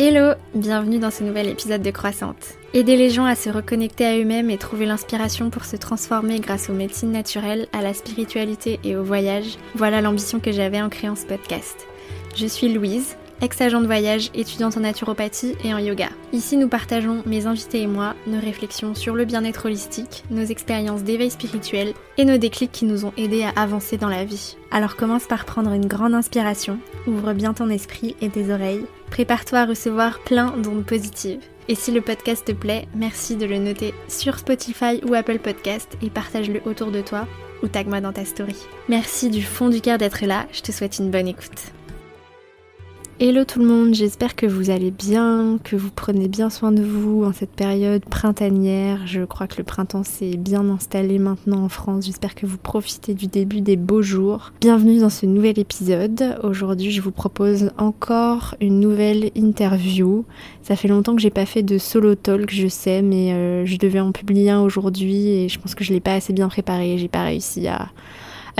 Hello, bienvenue dans ce nouvel épisode de Croissante. Aider les gens à se reconnecter à eux-mêmes et trouver l'inspiration pour se transformer grâce aux médecines naturelles, à la spiritualité et au voyage, voilà l'ambition que j'avais en créant ce podcast. Je suis Louise, ex-agent de voyage, étudiante en naturopathie et en yoga. Ici, nous partageons, mes invités et moi, nos réflexions sur le bien-être holistique, nos expériences d'éveil spirituel et nos déclics qui nous ont aidés à avancer dans la vie. Alors commence par prendre une grande inspiration, ouvre bien ton esprit et tes oreilles, prépare-toi à recevoir plein d'ondes positives. Et si le podcast te plaît, merci de le noter sur Spotify ou Apple Podcast et partage-le autour de toi ou tag-moi dans ta story. Merci du fond du cœur d'être là, je te souhaite une bonne écoute. Hello tout le monde, j'espère que vous allez bien, que vous prenez bien soin de vous en cette période printanière. Je crois que le printemps s'est bien installé maintenant en France. J'espère que vous profitez du début des beaux jours. Bienvenue dans ce nouvel épisode. Aujourd'hui, je vous propose encore une nouvelle interview. Ça fait longtemps que j'ai pas fait de solo talk, je sais, mais je devais en publier un aujourd'hui et je pense que je l'ai pas assez bien préparé. J'ai pas réussi à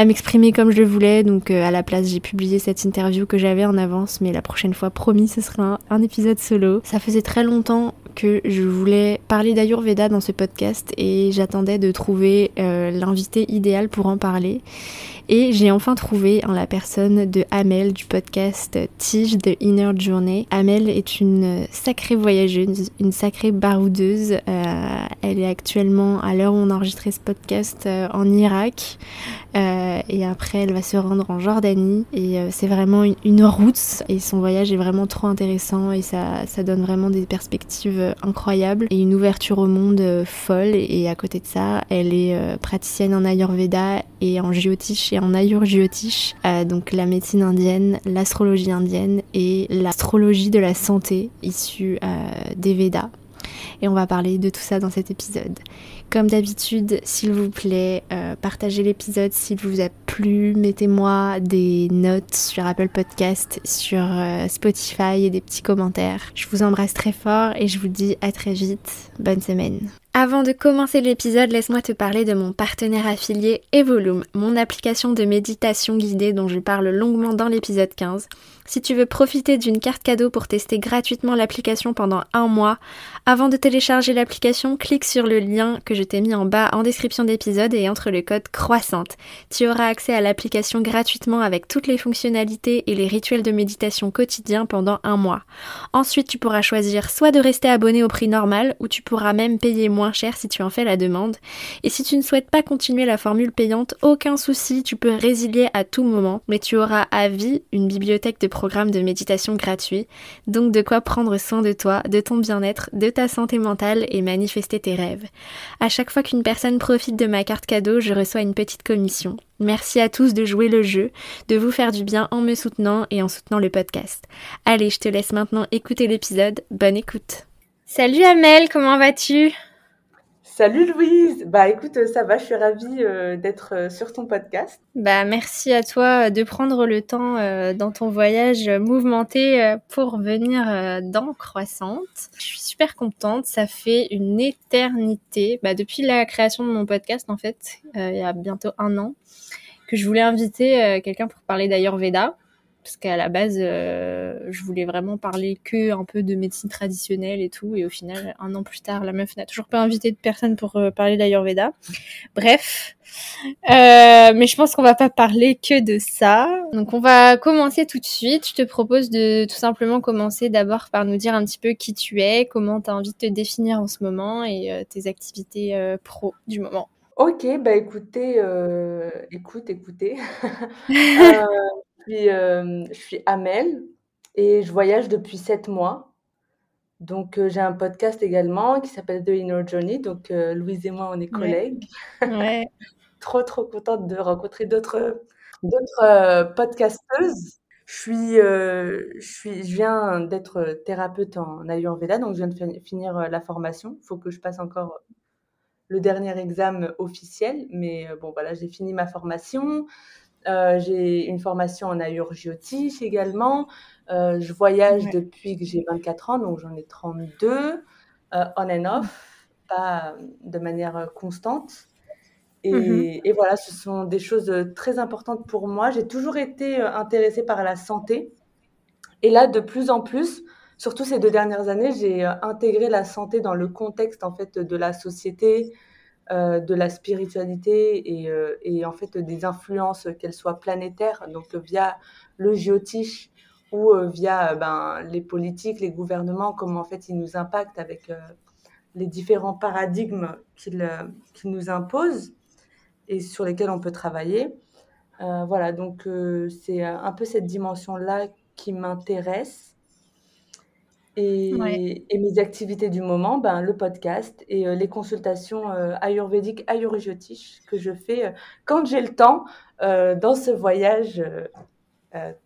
m'exprimer comme je le voulais, donc à la place j'ai publié cette interview que j'avais en avance, mais la prochaine fois, promis, ce sera un épisode solo. Ça faisait très longtemps que je voulais parler d'Ayurveda dans ce podcast et j'attendais de trouver l'invité idéal pour en parler. Et j'ai enfin trouvé en la personne de Amel du podcast Tige de Inner Journey. Amel est une sacrée voyageuse, une sacrée baroudeuse. Elle est actuellement, à l'heure où on enregistrait ce podcast, en Irak. Et après elle va se rendre en Jordanie. Et c'est vraiment une route. Et son voyage est vraiment trop intéressant et ça donne vraiment des perspectives incroyables. Et une ouverture au monde folle. Et à côté de ça, elle est praticienne en Ayurveda et en Jyotish et en Ayur-Jyotish, donc la médecine indienne, l'astrologie indienne et l'astrologie de la santé issue des Védas. Et on va parler de tout ça dans cet épisode. Comme d'habitude, s'il vous plaît, partagez l'épisode s'il vous a plu, mettez-moi des notes sur Apple Podcast, sur Spotify et des petits commentaires. Je vous embrasse très fort et je vous dis à très vite. Bonne semaine. Avant de commencer l'épisode, laisse-moi te parler de mon partenaire affilié Evolume, mon application de méditation guidée dont je parle longuement dans l'épisode 15. Si tu veux profiter d'une carte cadeau pour tester gratuitement l'application pendant 1 mois, avant de télécharger l'application, clique sur le lien que je t'ai mis en bas en description d'épisode et entre le code Croissante. Tu auras accès à l'application gratuitement avec toutes les fonctionnalités et les rituels de méditation quotidiens pendant 1 mois. Ensuite, tu pourras choisir soit de rester abonné au prix normal ou tu pourras même payer moins cher si tu en fais la demande. Et si tu ne souhaites pas continuer la formule payante, aucun souci, tu peux résilier à tout moment, mais tu auras à vie une bibliothèque de programmes de méditation gratuits, donc de quoi prendre soin de toi, de ton bien-être, de ta santé mentale et manifester tes rêves. À chaque fois qu'une personne profite de ma carte cadeau, je reçois une petite commission. Merci à tous de jouer le jeu, de vous faire du bien en me soutenant et en soutenant le podcast. Allez, je te laisse maintenant écouter l'épisode. Bonne écoute. Salut Amel, comment vas-tu ? Salut Louise, écoute, ça va, je suis ravie d'être sur ton podcast. Merci à toi de prendre le temps dans ton voyage mouvementé pour venir dans Croissante. Je suis super contente, ça fait une éternité, depuis la création de mon podcast en fait, il y a bientôt 1 an, que je voulais inviter quelqu'un pour parler d'Ayurveda. Parce qu'à la base, je voulais vraiment parler que un peu de médecine traditionnelle et tout. Et au final, 1 an plus tard, la meuf n'a toujours pas invité de personne pour parler d'Ayurveda. Bref. Mais je pense qu'on va pas parler que de ça. Donc on va commencer tout de suite. Je te propose de tout simplement commencer d'abord par nous dire un petit peu qui tu es, comment tu as envie de te définir en ce moment et tes activités pro du moment. Ok, écoutez, écoutez. Je suis Amel et je voyage depuis 7 mois. Donc, j'ai un podcast également qui s'appelle The Inner Journey. Donc, Louise et moi, on est collègues. Ouais. Trop contente de rencontrer d'autres podcasteuses. Je viens d'être thérapeute en Ayurveda, donc je viens de finir la formation. Il faut que je passe encore le dernier examen officiel, mais bon, voilà, j'ai fini ma formation. J'ai une formation en Ayur-Jyotish également. Je voyage depuis que j'ai 24 ans, donc j'en ai 32, on and off, pas de manière constante. Et voilà, ce sont des choses très importantes pour moi. J'ai toujours été intéressée par la santé. Et là, de plus en plus, surtout ces 2 dernières années, j'ai intégré la santé dans le contexte en fait de la société, de la spiritualité et en fait des influences, qu'elles soient planétaires, donc via le géotiche ou via ben, les politiques, les gouvernements, comment en fait ils nous impactent avec les différents paradigmes qu'ils nous imposent et sur lesquels on peut travailler. Voilà, donc c'est un peu cette dimension-là qui m'intéresse. Ouais. Et mes activités du moment, ben, le podcast et les consultations ayurvédiques, ayurjyotish que je fais quand j'ai le temps dans ce voyage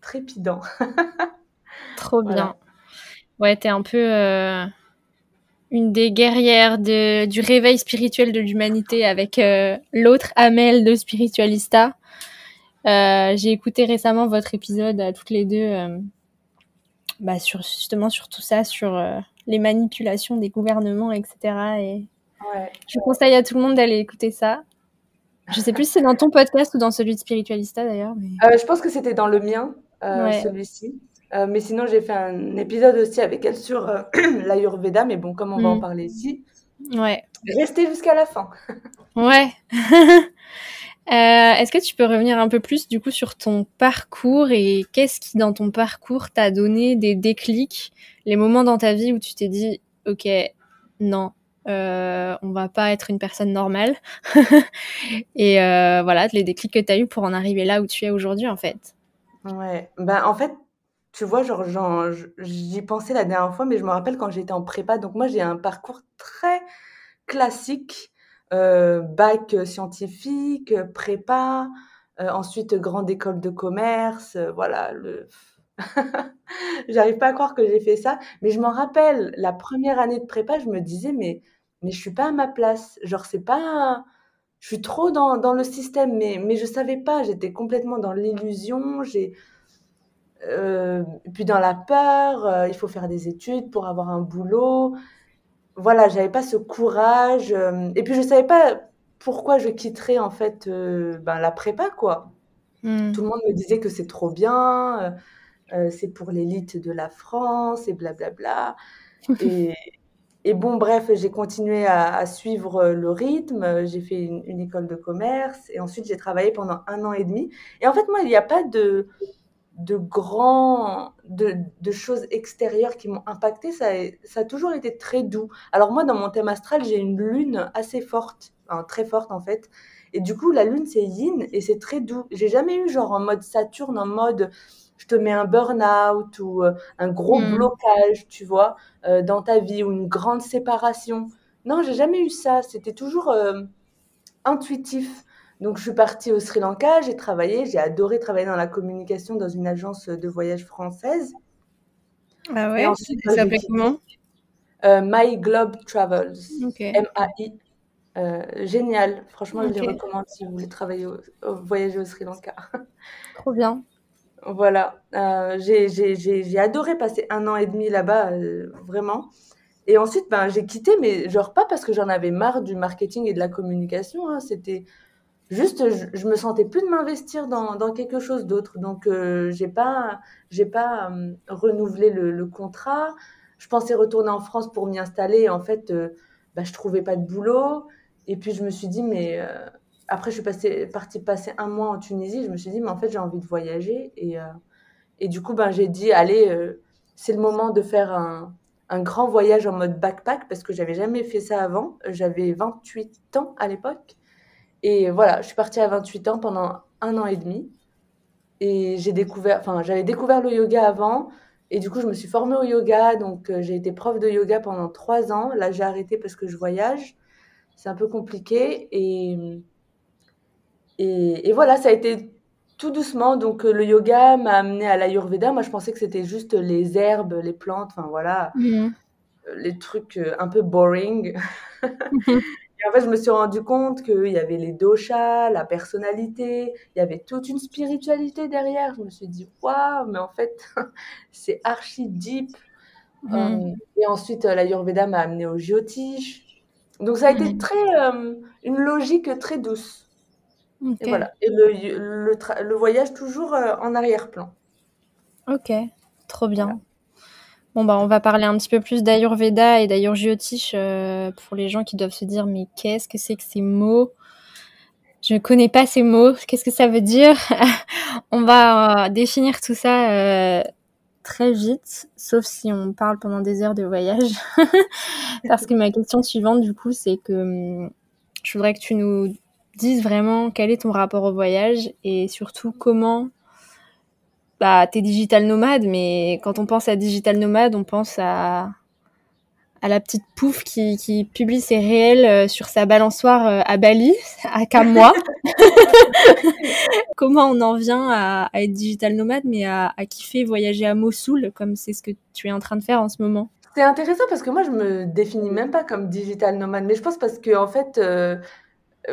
trépidant. Trop Voilà. bien. Ouais, t'es un peu une des guerrières du réveil spirituel de l'humanité avec l'autre Amel de Spiritualista. J'ai écouté récemment votre épisode à toutes les deux justement sur tout ça, sur les manipulations des gouvernements, etc. Et Ouais. je conseille à tout le monde d'aller écouter ça. Je sais plus si c'est dans ton podcast ou dans celui de Spiritualista d'ailleurs. Mais... Je pense que c'était dans le mien, Ouais. celui-ci. Mais sinon, j'ai fait un épisode aussi avec elle sur l'Ayurveda. Mais bon, comme on va en parler ici, Ouais. restez jusqu'à la fin. Ouais. Est-ce que tu peux revenir un peu plus du coup sur ton parcours et qu'est-ce qui dans ton parcours t'a donné des déclics, les moments dans ta vie où tu t'es dit ok non on va pas être une personne normale et voilà les déclics que t'as eu pour en arriver là où tu es aujourd'hui en fait. Ouais. Ben, en fait, tu vois, j'y pensais la dernière fois, mais je me rappelle quand j'étais en prépa. Donc moi, j'ai un parcours très classique, bac scientifique, prépa, ensuite grande école de commerce, voilà, j'arrive pas à croire que j'ai fait ça, mais je m'en rappelle, la première année de prépa, je me disais: «Mais je suis pas à ma place, genre c'est pas je suis trop dans le système», mais je savais pas, j'étais complètement dans l'illusion, puis dans la peur, il faut faire des études pour avoir un boulot. Voilà, j'avais pas ce courage, et puis je savais pas pourquoi je quitterais en fait, ben, la prépa quoi. Mmh. Tout le monde me disait que c'est trop bien, c'est pour l'élite de la France et blablabla et et bon bref, j'ai continué à suivre, le rythme, j'ai fait une école de commerce et ensuite j'ai travaillé pendant 1 an et demi et en fait moi il y a pas de choses extérieures qui m'ont impactée, ça a toujours été très doux. Alors moi, dans mon thème astral, j'ai une lune assez forte, enfin, très forte en fait. Et du coup, la lune, c'est yin et c'est très doux. J'ai jamais eu genre en mode Saturne, en mode je te mets un burn-out ou un gros Mmh. blocage, tu vois, dans ta vie ou une grande séparation. Non, j'ai jamais eu ça. C'était toujours intuitif. Donc, je suis partie au Sri Lanka, j'ai travaillé, j'ai adoré travailler dans la communication dans une agence de voyage française. Ah Et ouais, ensuite, ça j'ai s'appelait quitté comment? My Globe Travels, Ok, MAI. Génial, franchement, je les ok, recommande si vous voulez travailler voyager au Sri Lanka. trop bien. Voilà, j'ai adoré passer 1 an et demi là-bas, vraiment. Et ensuite, ben, j'ai quitté, mais genre pas parce que j'en avais marre du marketing et de la communication, hein, c'était juste, je me sentais plus de m'investir dans quelque chose d'autre. Donc, j'ai pas renouvelé le contrat. Je pensais retourner en France pour m'y installer. Et en fait, bah, je trouvais pas de boulot. Et puis, je me suis dit, mais après, je suis partie passer 1 mois en Tunisie. Je me suis dit, mais en fait, j'ai envie de voyager. Et du coup, ben, j'ai dit, allez, c'est le moment de faire un grand voyage en mode backpack parce que j'avais jamais fait ça avant. J'avais 28 ans à l'époque. Et voilà, je suis partie à 28 ans pendant 1 an et demi et j'avais découvert le yoga avant et du coup, je me suis formée au yoga. Donc, j'ai été prof de yoga pendant 3 ans. Là, j'ai arrêté parce que je voyage. C'est un peu compliqué et voilà, ça a été tout doucement. Donc, le yoga m'a amenée à l'Ayurveda. Moi, je pensais que c'était juste les herbes, les plantes, enfin voilà, Mhm. les trucs un peu boring. Et en fait, je me suis rendu compte qu'il y avait les doshas, la personnalité, il y avait toute une spiritualité derrière. Je me suis dit, waouh, mais en fait, c'est archi deep. Mhm. Et ensuite, l'Ayurveda m'a amené au Jyotish. Donc, ça a été Mhm. une logique très douce. Et Ok, voilà. Et le voyage toujours en arrière-plan. ok, trop Voilà. bien. Bon, bah, on va parler un petit peu plus d'Ayurveda et d'Ayurjyotish pour les gens qui doivent se dire mais qu'est-ce que c'est que ces mots? Je ne connais pas ces mots. Qu'est-ce que ça veut dire? On va définir tout ça très vite, sauf si on parle pendant des heures de voyage. Parce que ma question suivante, du coup, c'est que je voudrais que tu nous dises vraiment quel est ton rapport au voyage et surtout comment t'es digital nomade, mais quand on pense à digital nomade, on pense à la petite pouffe qui publie ses réels sur sa balançoire à Bali, à Kamwa. Comment on en vient à être digital nomade, mais à kiffer voyager à Mossoul, comme c'est ce que tu es en train de faire en ce moment? C'est intéressant parce que moi, je me définis même pas comme digital nomade, mais je pense parce que en fait,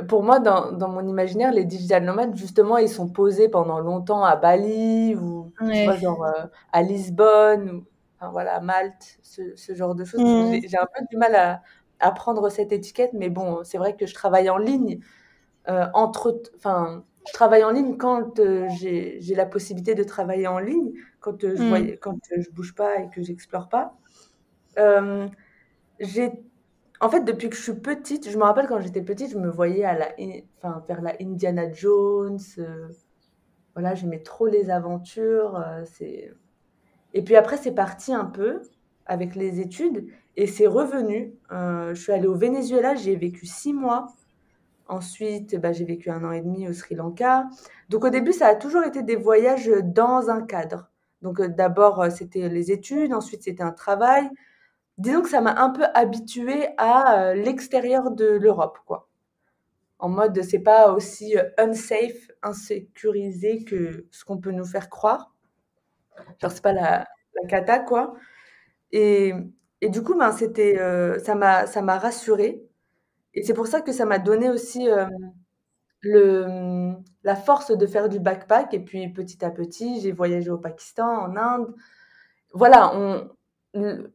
pour moi, dans mon imaginaire, les digital nomades, justement, ils sont posés pendant longtemps à Bali ou, tu Ouais. vois, genre à Lisbonne, ou, enfin, voilà, à Malte, ce genre de choses. J'ai un peu du mal à prendre cette étiquette, mais bon, c'est vrai que je travaille en ligne. Enfin, je travaille en ligne quand j'ai la possibilité de travailler en ligne, quand je bouge pas et que j'explore pas. Euh, j'ai En fait, depuis que je suis petite, je me rappelle quand j'étais petite, je me voyais enfin, faire la Indiana Jones. Voilà, j'aimais trop les aventures. Et puis après, c'est parti un peu avec les études et c'est revenu. Je suis allée au Venezuela, j'y ai vécu 6 mois. Ensuite, bah, j'ai vécu 1 an et demi au Sri Lanka. Donc au début, ça a toujours été des voyages dans un cadre. Donc d'abord, c'était les études, ensuite c'était un travail. Disons que ça m'a un peu habituée à l'extérieur de l'Europe, quoi. En mode, c'est pas aussi unsafe, insécurisé que ce qu'on peut nous faire croire. Genre, c'est pas la cata, quoi. Et, et du coup, ben, ça m'a rassurée. Et c'est pour ça que ça m'a donné aussi la force de faire du backpack. Et puis, petit à petit, j'ai voyagé au Pakistan, en Inde. Voilà,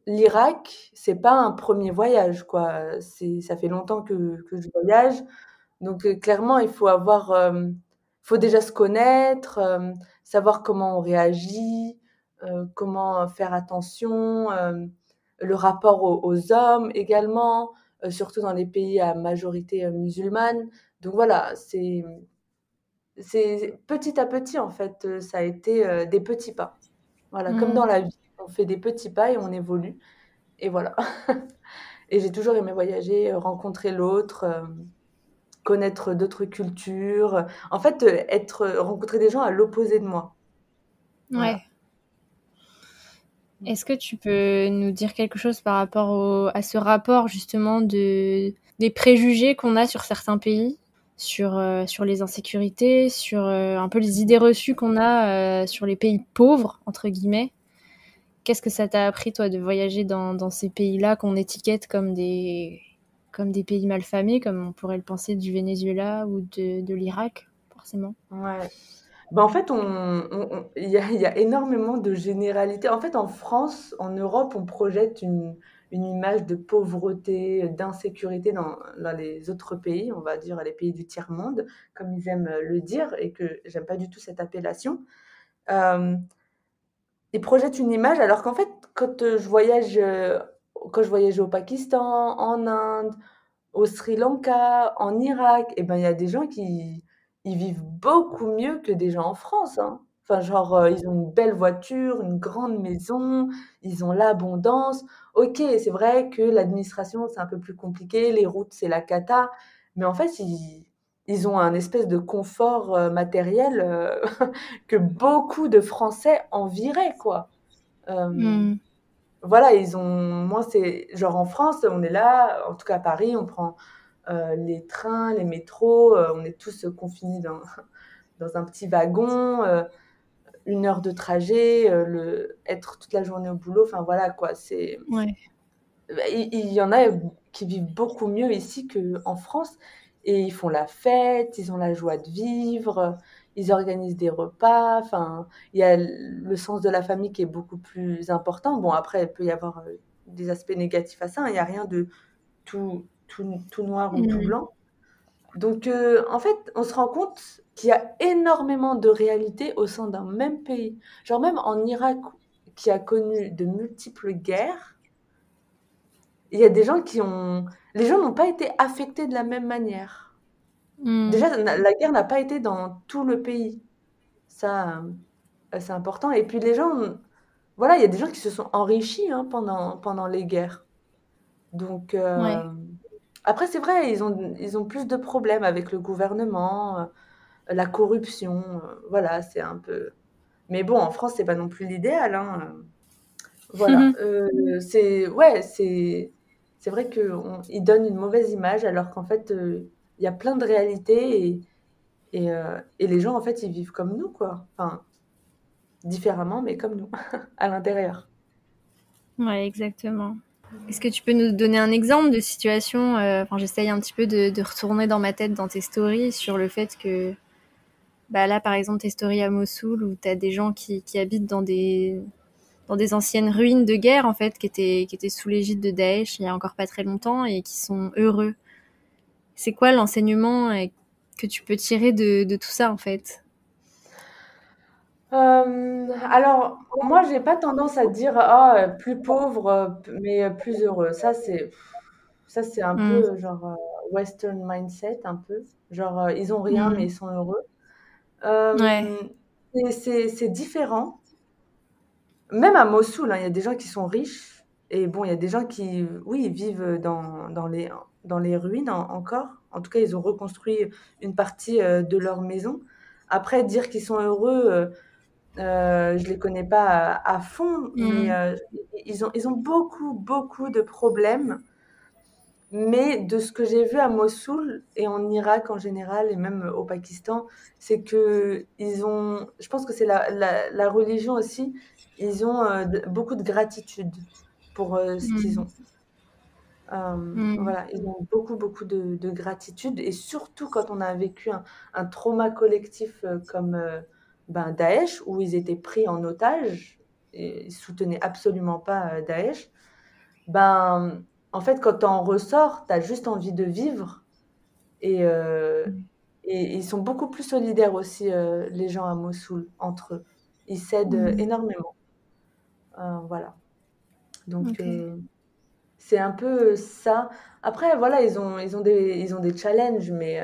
l'Irak, c'est pas un premier voyage, quoi. Ça fait longtemps que je voyage. Donc, clairement, faut déjà se connaître, savoir comment on réagit, comment faire attention, le rapport aux hommes également, surtout dans les pays à majorité musulmane. Donc voilà, c'est petit à petit, en fait, ça a été des petits pas. Voilà, comme dans Mm. la vie, on fait des petits pas et on évolue. Et voilà. Et j'ai toujours aimé voyager, rencontrer l'autre, connaître d'autres cultures. En fait, rencontrer des gens à l'opposé de moi. Ouais. Voilà. Est-ce que tu peux nous dire quelque chose par rapport à ce rapport justement des préjugés qu'on a sur certains pays, sur les insécurités, sur un peu les idées reçues qu'on a sur les pays pauvres, entre guillemets? Qu'est-ce que ça t'a appris, toi, de voyager dans ces pays-là qu'on étiquette comme des pays malfamés, comme on pourrait le penser du Venezuela ou de l'Irak, forcément? Ouais. Bah, en fait, il y a énormément de généralités. En fait, en France, en Europe, on projette une image de pauvreté, d'insécurité dans les autres pays, on va dire les pays du tiers-monde, comme ils aiment le dire, et que j'aime pas du tout cette appellation. Euh, Ils projettent une image alors qu'en fait, quand je voyageais au Pakistan, en Inde, au Sri Lanka, en Irak, et ben, il y a des gens qui ils vivent beaucoup mieux que des gens en France, hein. Enfin, genre, ils ont une belle voiture, une grande maison, ils ont l'abondance. OK, c'est vrai que l'administration, c'est un peu plus compliqué, les routes, c'est la cata, mais en fait, ils ont un espèce de confort, matériel, que beaucoup de Français envieraient, quoi. Hem, Mm. voilà, moi, c'est genre en France, on est là, en tout cas à Paris, on prend les trains, les métros, on est tous confinés dans un petit wagon, 1 heure de trajet, être toute la journée au boulot, enfin voilà quoi. Ouais. Il y en a qui vivent beaucoup mieux ici qu'en France et ils font la fête, ils ont la joie de vivre, ils organisent des repas, enfin, il y a le sens de la famille qui est beaucoup plus important. Bon, après, il peut y avoir des aspects négatifs à ça, hein, il n'y a rien de tout noir ou tout Mm. blanc. Donc, en fait, on se rend compte qu'il y a énormément de réalités au sein d'un même pays. Genre même en Irak, qui a connu de multiples guerres, il y a des gens qui ont les gens n'ont pas été affectés de la même manière. Mm. Déjà, la guerre n'a pas été dans tout le pays. Ça, c'est important et puis les gens, voilà, il y a des gens qui se sont enrichis, hein, pendant les guerres. Donc Ouais. après c'est vrai, ils ont plus de problèmes avec le gouvernement, la corruption, voilà, c'est un peu mais bon, en France, c'est pas non plus l'idéal, hein, voilà, c'est ouais, c'est vrai qu'ils donnent une mauvaise image alors qu'en fait, il y a plein de réalités et les gens, en fait, ils vivent comme nous, quoi. Enfin, différemment, mais comme nous, à l'intérieur. Ouais, exactement. Est-ce que tu peux nous donner un exemple de situation enfin, j'essaye un petit peu de retourner dans ma tête dans tes stories sur le fait que, bah là, par exemple, tes stories à Mossoul où tu as des gens qui habitent dans des anciennes ruines de guerre, en fait, qui étaient sous l'égide de Daesh il y a encore pas très longtemps et qui sont heureux. C'est quoi l'enseignement que tu peux tirer de tout ça, en fait? Alors, moi, j'ai pas tendance à dire: «Ah, plus pauvre, mais plus heureux». Ça, c'est un Mm. peu genre, western mindset un peu. Genre, ils ont rien, mais Mm. ils sont heureux. Ouais. Hem, c'est différent. Même à Mossoul, hein, il y a des gens qui sont riches et bon, il y a des gens qui, oui, ils vivent dans les ruines encore. En tout cas, ils ont reconstruit une partie, de leur maison. Après dire qu'ils sont heureux, je les connais pas à fond, mais Mm. ils ont beaucoup, beaucoup de problèmes. Mais de ce que j'ai vu à Mossoul et en Irak en général et même au Pakistan, c'est que ils ont je pense que c'est la religion aussi, ils ont, beaucoup de gratitude pour, ce qu'ils Mm. ont. Mm. Voilà, ils ont beaucoup, beaucoup de gratitude et surtout quand on a vécu un trauma collectif, comme, ben, Daesh, où ils étaient pris en otage et ils soutenaient absolument pas, Daesh. Ben, en fait, quand tu en ressors, tu as juste envie de vivre et heu et ils sont beaucoup plus solidaires aussi, les gens à Mossoul, entre eux. Ils s'aident, Mm. énormément, voilà. Donc Ok. c'est un peu ça. Après, voilà, ils ont des challenges, mais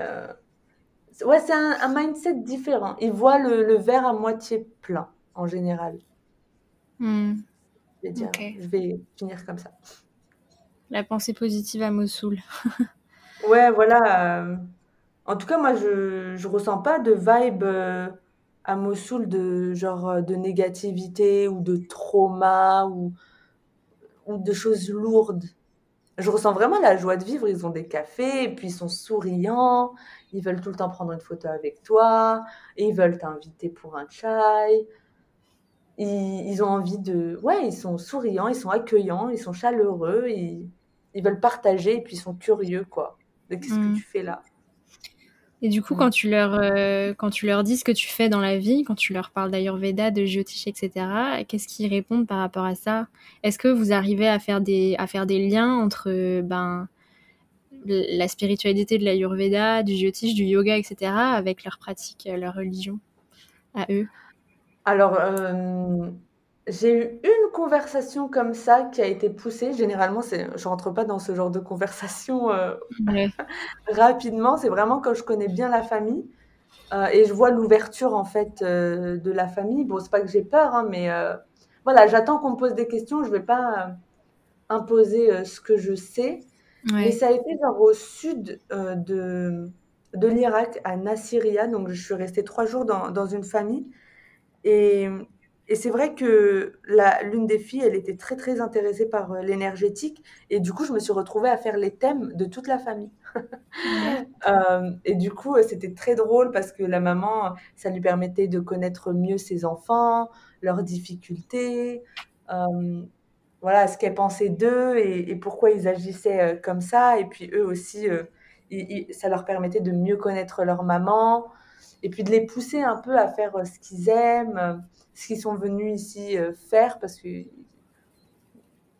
ouais, c'est un mindset différent. Ils voient le verre à moitié plein, en général. Mm. Ok. Je vais finir comme ça. La pensée positive à Mossoul. Ouais, voilà, en tout cas, moi, je ressens pas de vibe, à Mossoul de genre, de négativité ou de trauma ou de choses lourdes. Je ressens vraiment la joie de vivre. Ils ont des cafés et puis ils sont souriants. Ils veulent tout le temps prendre une photo avec toi et ils veulent t'inviter pour un chai. Ils ont envie de ouais, ils sont souriants, ils sont accueillants, ils sont chaleureux, ils veulent partager et puis ils sont curieux, quoi. De: «Qu'est-ce que Mm. tu fais là?» Et du coup, Mmh. quand tu leur dis ce que tu fais dans la vie, quand tu leur parles d'Ayurveda, de Jyotish, etc., qu'est-ce qu'ils répondent par rapport à ça? Est-ce que vous arrivez à faire des liens entre ben, la spiritualité de l'Ayurveda, du Jyotish, du yoga, etc., avec leur pratique, leur religion, à eux? Alors, j'ai eu une conversation comme ça qui a été poussée. Généralement, je rentre pas dans ce genre de conversation, Ouais. rapidement. C'est vraiment quand je connais bien la famille, et je vois l'ouverture, en fait, de la famille. Bon, c'est pas que j'ai peur, hein, mais voilà, j'attends qu'on me pose des questions. Je vais pas, imposer, ce que je sais. Mais Ouais. ça a été genre au sud, de l'Irak, à Nasiriyah. Donc je suis restée 3 jours dans une famille et c'est vrai que l'une des filles, elle était très, très intéressée par, l'énergétique et du coup, je me suis retrouvée à faire les thèmes de toute la famille. Ouais. Et du coup, c'était très drôle parce que la maman, ça lui permettait de connaître mieux ses enfants, leurs difficultés, voilà, ce qu'elle pensait d'eux et pourquoi ils agissaient, comme ça et puis eux aussi, ils ça leur permettait de mieux connaître leur maman et puis de les pousser un peu à faire, ce qu'ils aiment, ce qu'ils sont venus ici, faire parce que,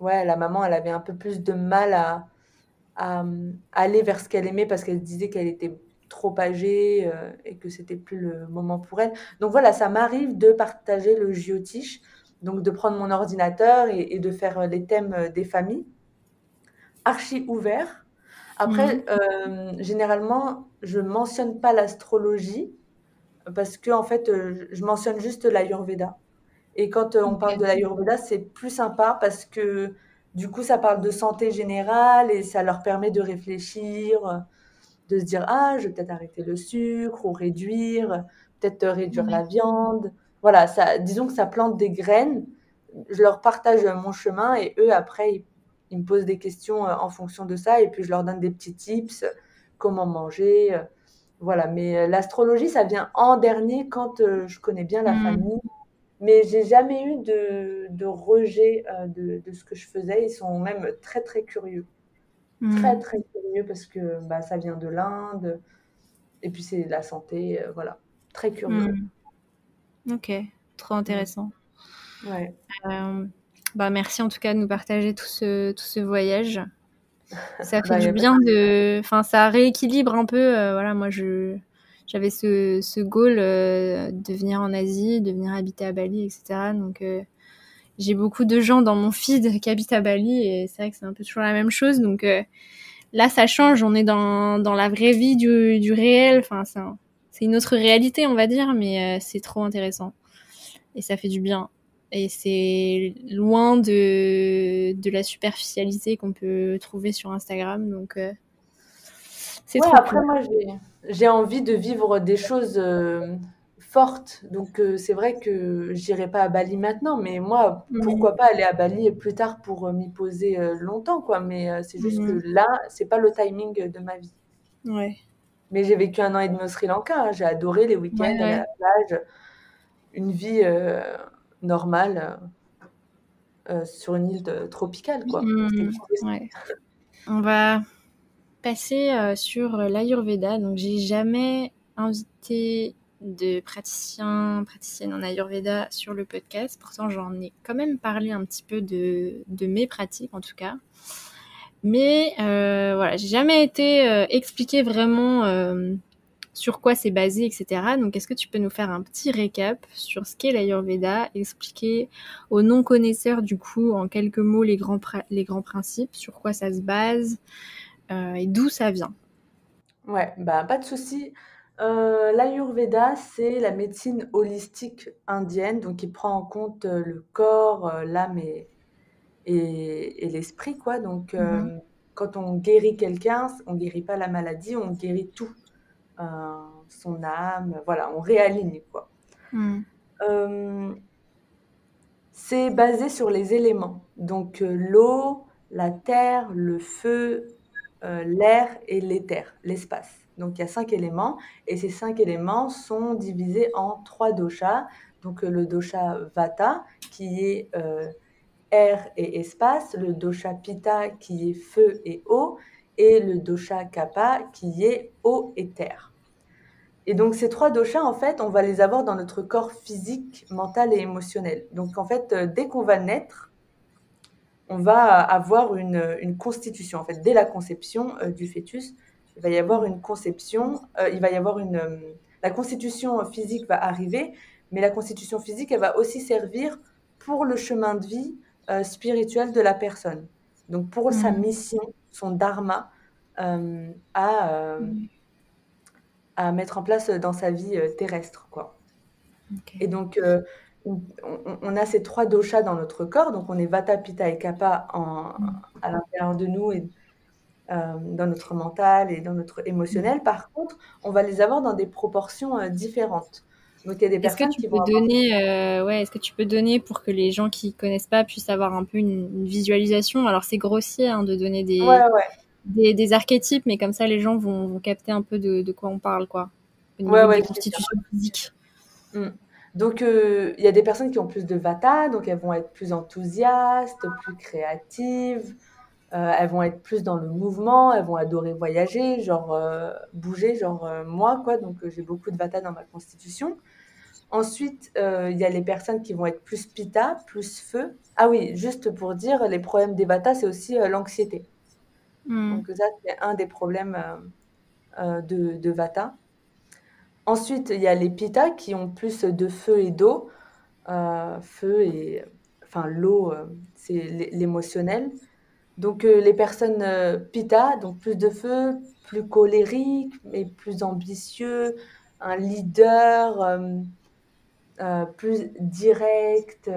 ouais, la maman, elle avait un peu plus de mal à aller vers ce qu'elle aimait parce qu'elle disait qu'elle était trop âgée, et que c'était plus le moment pour elle. Donc voilà, ça m'arrive de partager le jyotish, Donc, de prendre mon ordinateur et de faire les thèmes des familles, archi ouvert. Mhm. Après, généralement, je mentionne pas l'astrologie parce que en fait, je mentionne juste l'Ayurveda. Et quand on parle de Ok. l'Ayurveda, c'est plus sympa parce que du coup, ça parle de santé générale et ça leur permet de réfléchir, de se dire, ah, je vais peut-être arrêter le sucre ou réduire, peut-être réduire Ouais. la viande. Voilà, ça, disons que ça plante des graines. Je leur partage mon chemin et eux, après, ils me posent des questions en fonction de ça et puis je leur donne des petits tips, comment manger. Voilà, mais l'astrologie, ça vient en dernier quand je connais bien la Mhm. famille. Mais j'ai jamais eu de rejet de ce que je faisais. Ils sont même très, très curieux. Très, Mhm. très curieux parce que bah, ça vient de l'Inde. Et puis c'est la santé, voilà. Très curieux. Mhm. Ok, trop Mm. intéressant. Ouais. Euh, Bah merci en tout cas de nous partager tout ce voyage. Ça fait Bah, y du a pas bien de, enfin ça rééquilibre un peu. Voilà, moi j'avais ce goal de venir en Asie, de venir habiter à Bali, etc. Donc j'ai beaucoup de gens dans mon feed qui habitent à Bali et c'est vrai que c'est un peu toujours la même chose. Donc là ça change, on est dans la vraie vie du réel. Enfin c'est une autre réalité on va dire, mais c'est trop intéressant. Et ça fait du bien. Et c'est loin de la superficialité qu'on peut trouver sur Instagram, donc c'est Ouais, trop après cool. moi j'ai envie de vivre des choses fortes. Donc c'est vrai que j'irai pas à Bali maintenant, mais moi Mhm. pourquoi pas aller à Bali plus tard pour m'y poser longtemps quoi. Mais c'est juste que Mhm. là c'est pas le timing de ma vie. Ouais. Mais j'ai vécu 1 an et demi au Sri Lanka, hein. J'ai adoré les Ouais, week-ends, aller à ouais. la plage, une vie normale sur une île tropicale quoi. C'était Mhm. cool aussi. Ouais. On va passer sur l'Ayurveda. Donc, j'ai jamais invité de praticienne en Ayurveda sur le podcast. Pourtant, j'en ai quand même parlé un petit peu de mes pratiques, en tout cas. Mais voilà, j'ai jamais été expliqué vraiment sur quoi c'est basé, etc. Donc, est-ce que tu peux nous faire un petit récap sur ce qu'est l'Ayurveda, expliquer aux non-connaisseurs, du coup, en quelques mots, les grands principes, sur quoi ça se base et d'où ça vient? Ouais, bah, pas de souci. L'Ayurveda, c'est la médecine holistique indienne, donc qui prend en compte le corps, l'âme et l'esprit, quoi. Donc, Mhm. quand on guérit quelqu'un, on guérit pas la maladie, on guérit tout. Euh, son âme, voilà, on réaligne, quoi. Mm. Euh, c'est basé sur les éléments, donc l'eau, la terre, le feu, l'air et l'éther, l'espace. Donc il y a 5 éléments et ces 5 éléments sont divisés en 3 doshas. Donc le dosha Vata qui est air et espace, le dosha Pitta qui est feu et eau et le dosha Kapha qui est eau et terre. Et donc ces 3 doshas, en fait, on va les avoir dans notre corps physique, mental et émotionnel. Donc en fait, dès qu'on va naître, on va avoir une constitution. En fait, dès la conception du fœtus, il va y avoir une conception, il va y avoir la constitution physique va arriver, mais la constitution physique, elle va aussi servir pour le chemin de vie spirituel de la personne. Donc pour sa Mm. mission, son dharma euh, à, euh, Mm. à mettre en place dans sa vie terrestre, quoi. Et Ok. donc, on a ces 3 doshas dans notre corps. Donc, on est Vata, Pitta et Kapha Mm. à l'intérieur de nous et dans notre mental et dans notre Mm. émotionnel. Par contre, on va les avoir dans des proportions différentes. Donc, il y a des Est-ce que personnes tu qui vont peux avoir... donner, ouais, est-ce que tu peux donner pour que les gens qui connaissent pas puissent avoir un peu une visualisation? Alors c'est grossier hein, de donner Ouais, ouais, des archétypes, mais comme ça les gens vont capter un peu de quoi on parle, quoi, au ouais, niveau ouais, des je vais dire. constitutions physiques. Mm. Donc, il y a des personnes qui ont plus de Vata, donc elles vont être plus enthousiastes, plus créatives. Elles vont être plus dans le mouvement, elles vont adorer voyager, genre bouger, genre moi, quoi. Donc, j'ai beaucoup de Vata dans ma constitution. Ensuite, il y a les personnes qui vont être plus Pitta, plus feu. Ah oui, juste pour dire, les problèmes des Vata, c'est aussi l'anxiété. Mm. Donc, ça, c'est un des problèmes de Vata. Ensuite, il y a les Pitta qui ont plus de feu et d'eau. feu et enfin l'eau, c'est l'émotionnel. Donc les personnes, Pitta, donc plus de feu, plus colériques, mais plus ambitieux, un leader, plus direct,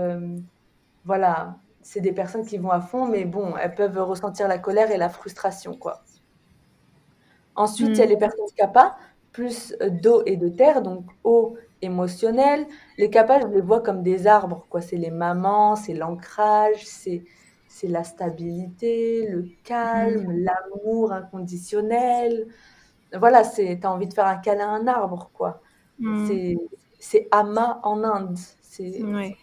voilà. C'est des personnes qui vont à fond, mais bon, elles peuvent ressentir la colère et la frustration, quoi. Ensuite, il y a Mm. les personnes kappa, plus d'eau et de terre, donc eau émotionnelle. Les kappa, je les vois comme des arbres, quoi. C'est les mamans, c'est l'ancrage, c'est la stabilité, le Mm. calme, l'amour inconditionnel. Voilà, tu as envie de faire un câlin à un arbre, quoi. Mm. C'est c'est Amma en Inde. Ouais.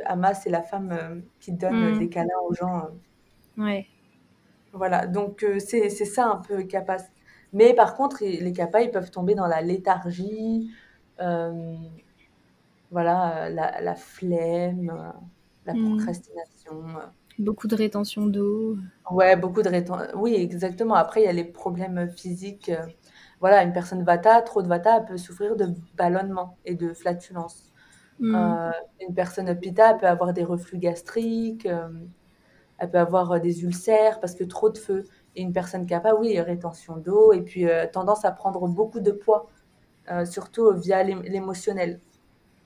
Amma, c'est la femme qui donne Mm. des câlins aux gens. Ouais. Voilà, donc c'est ça un peu kappa. Mais par contre, les kappa, ils peuvent tomber dans la léthargie, hem, voilà, la flemme, la Mm. procrastination. Beaucoup de rétention d'eau. Ouais, beaucoup de oui, exactement. Après, il y a les problèmes physiques. Voilà, une personne vata, trop de vata, elle peut souffrir de ballonnement et de flatulence. Mm. Heu, une personne pitta, elle peut avoir des reflux gastriques, elle peut avoir, des ulcères parce que trop de feu. Et une personne kappa, oui, rétention d'eau et puis, tendance à prendre beaucoup de poids, surtout via l'émotionnel.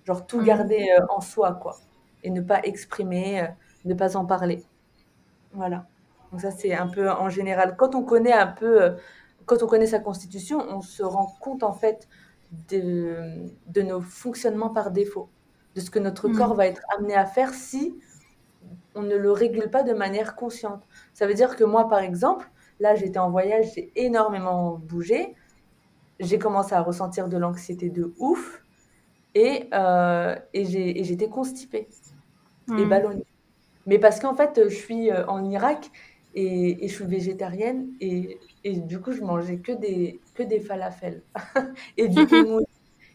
Genre tout Mm. garder, en soi, quoi, et ne pas exprimer, ne pas en parler. Voilà. Donc ça, c'est un peu en général. Quand on connaît un peu, quand on connaît sa constitution, on se rend compte en fait de nos fonctionnements par défaut, de ce que notre corps Mm. va être amené à faire si on ne le régule pas de manière consciente. Ça veut dire que moi, par exemple, là, j'étais en voyage, j'ai énormément bougé, j'ai commencé à ressentir de l'anxiété de ouf et j'étais constipée et Mm. ballonnée. Mais parce qu'en fait, je suis, en Irak et je suis végétarienne et du coup, je mangeais que des falafels et du houmous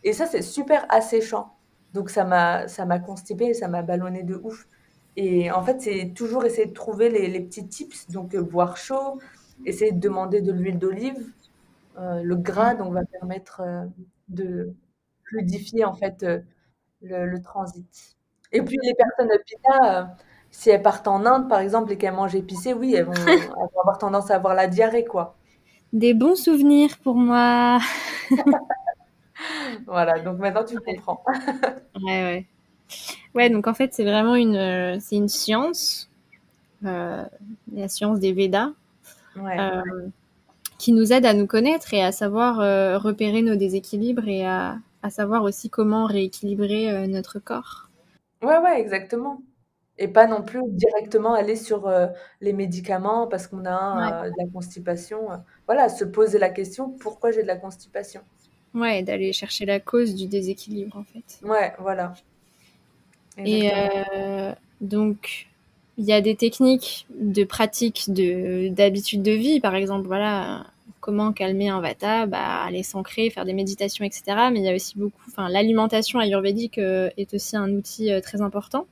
et ça, c'est super asséchant. Donc ça m'a constipée et ça m'a ballonnée de ouf et en fait, c'est toujours essayer de trouver les petits tips, donc boire chaud, essayer de demander de l'huile d'olive, le gras donc va permettre, de fluidifier en fait, le transit. Et puis les personnes pitta, si elles partent en Inde, par exemple, et qu'elles mangent épicé, oui, elles vont avoir tendance à avoir la diarrhée, quoi. Des bons souvenirs pour moi. Voilà, donc maintenant tu Ouais, comprends. ouais, ouais. Ouais, donc en fait, c'est une science, euh, la science des Védas, Ouais. euh, qui nous aide à nous connaître et à savoir repérer nos déséquilibres et à savoir aussi comment rééquilibrer notre corps. Ouais, ouais, exactement. Et pas non plus directement aller sur, les médicaments parce qu'on Ouais. a, de la constipation, voilà, se poser la question: «Pourquoi j'ai de la constipation?» Ouais, d'aller chercher la cause du déséquilibre en fait. Ouais, voilà, Et exactement. donc, il y a des techniques de pratique d'habitude de vie, par exemple, voilà, comment calmer un vata, bah, aller s'ancrer, faire des méditations, etc. Mais il y a aussi beaucoup, enfin, l'alimentation ayurvédique est aussi un outil très important.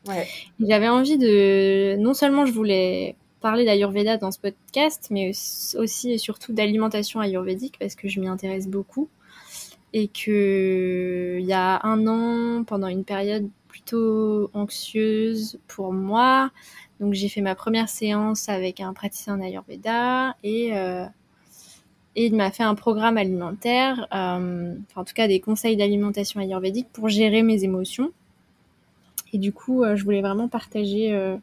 Ouais. J'avais envie de, non seulement je voulais parler d'Ayurveda dans ce podcast, mais aussi et surtout d'alimentation ayurvédique parce que je m'y intéresse beaucoup et que il y a un an, pendant une période plutôt anxieuse pour moi, donc j'ai fait ma première séance avec un praticien en Ayurveda et il m'a fait un programme alimentaire, enfin en tout cas des conseils d'alimentation ayurvédique pour gérer mes émotions. Et du coup, je voulais vraiment partager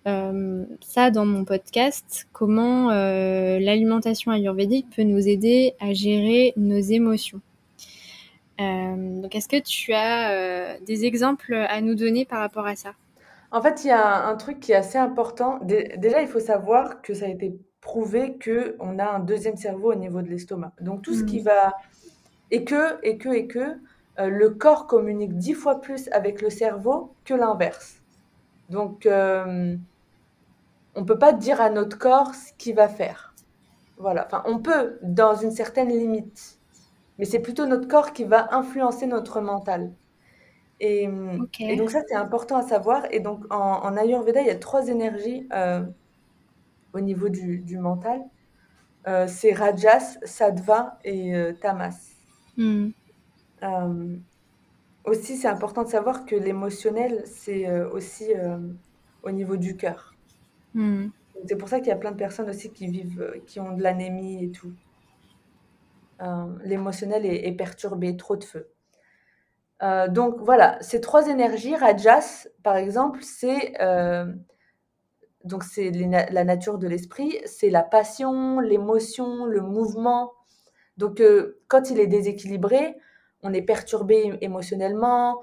ça dans mon podcast, comment l'alimentation ayurvédique peut nous aider à gérer nos émotions. Donc, est-ce que tu as des exemples à nous donner par rapport à ça? En fait, il y a un truc qui est assez important. Déjà, il faut savoir que ça a été prouvé qu'on a un deuxième cerveau au niveau de l'estomac. Donc tout ce qui Mm. va le corps communique 10 fois plus avec le cerveau que l'inverse. Donc on peut pas dire à notre corps ce qu'il va faire. Voilà, enfin on peut dans une certaine limite, mais c'est plutôt notre corps qui va influencer notre mental. Ok. Et donc ça, c'est important à savoir. Et donc en Ayurveda, il y a 3 énergies, au niveau du mental. C'est Rajas, Sattva et Tamas. Mm. Hem aussi, c'est important de savoir que l'émotionnel, c'est aussi au niveau du cœur. Hmm. C'est pour ça qu'il y a plein de personnes aussi qui vivent, qui ont de l'anémie et tout. L'émotionnel est perturbé, trop de feu. Donc voilà, ces trois énergies, Rajas, par exemple, c'est la nature de l'esprit, c'est la passion, l'émotion, le mouvement. Donc, quand il est déséquilibré, on est perturbé émotionnellement,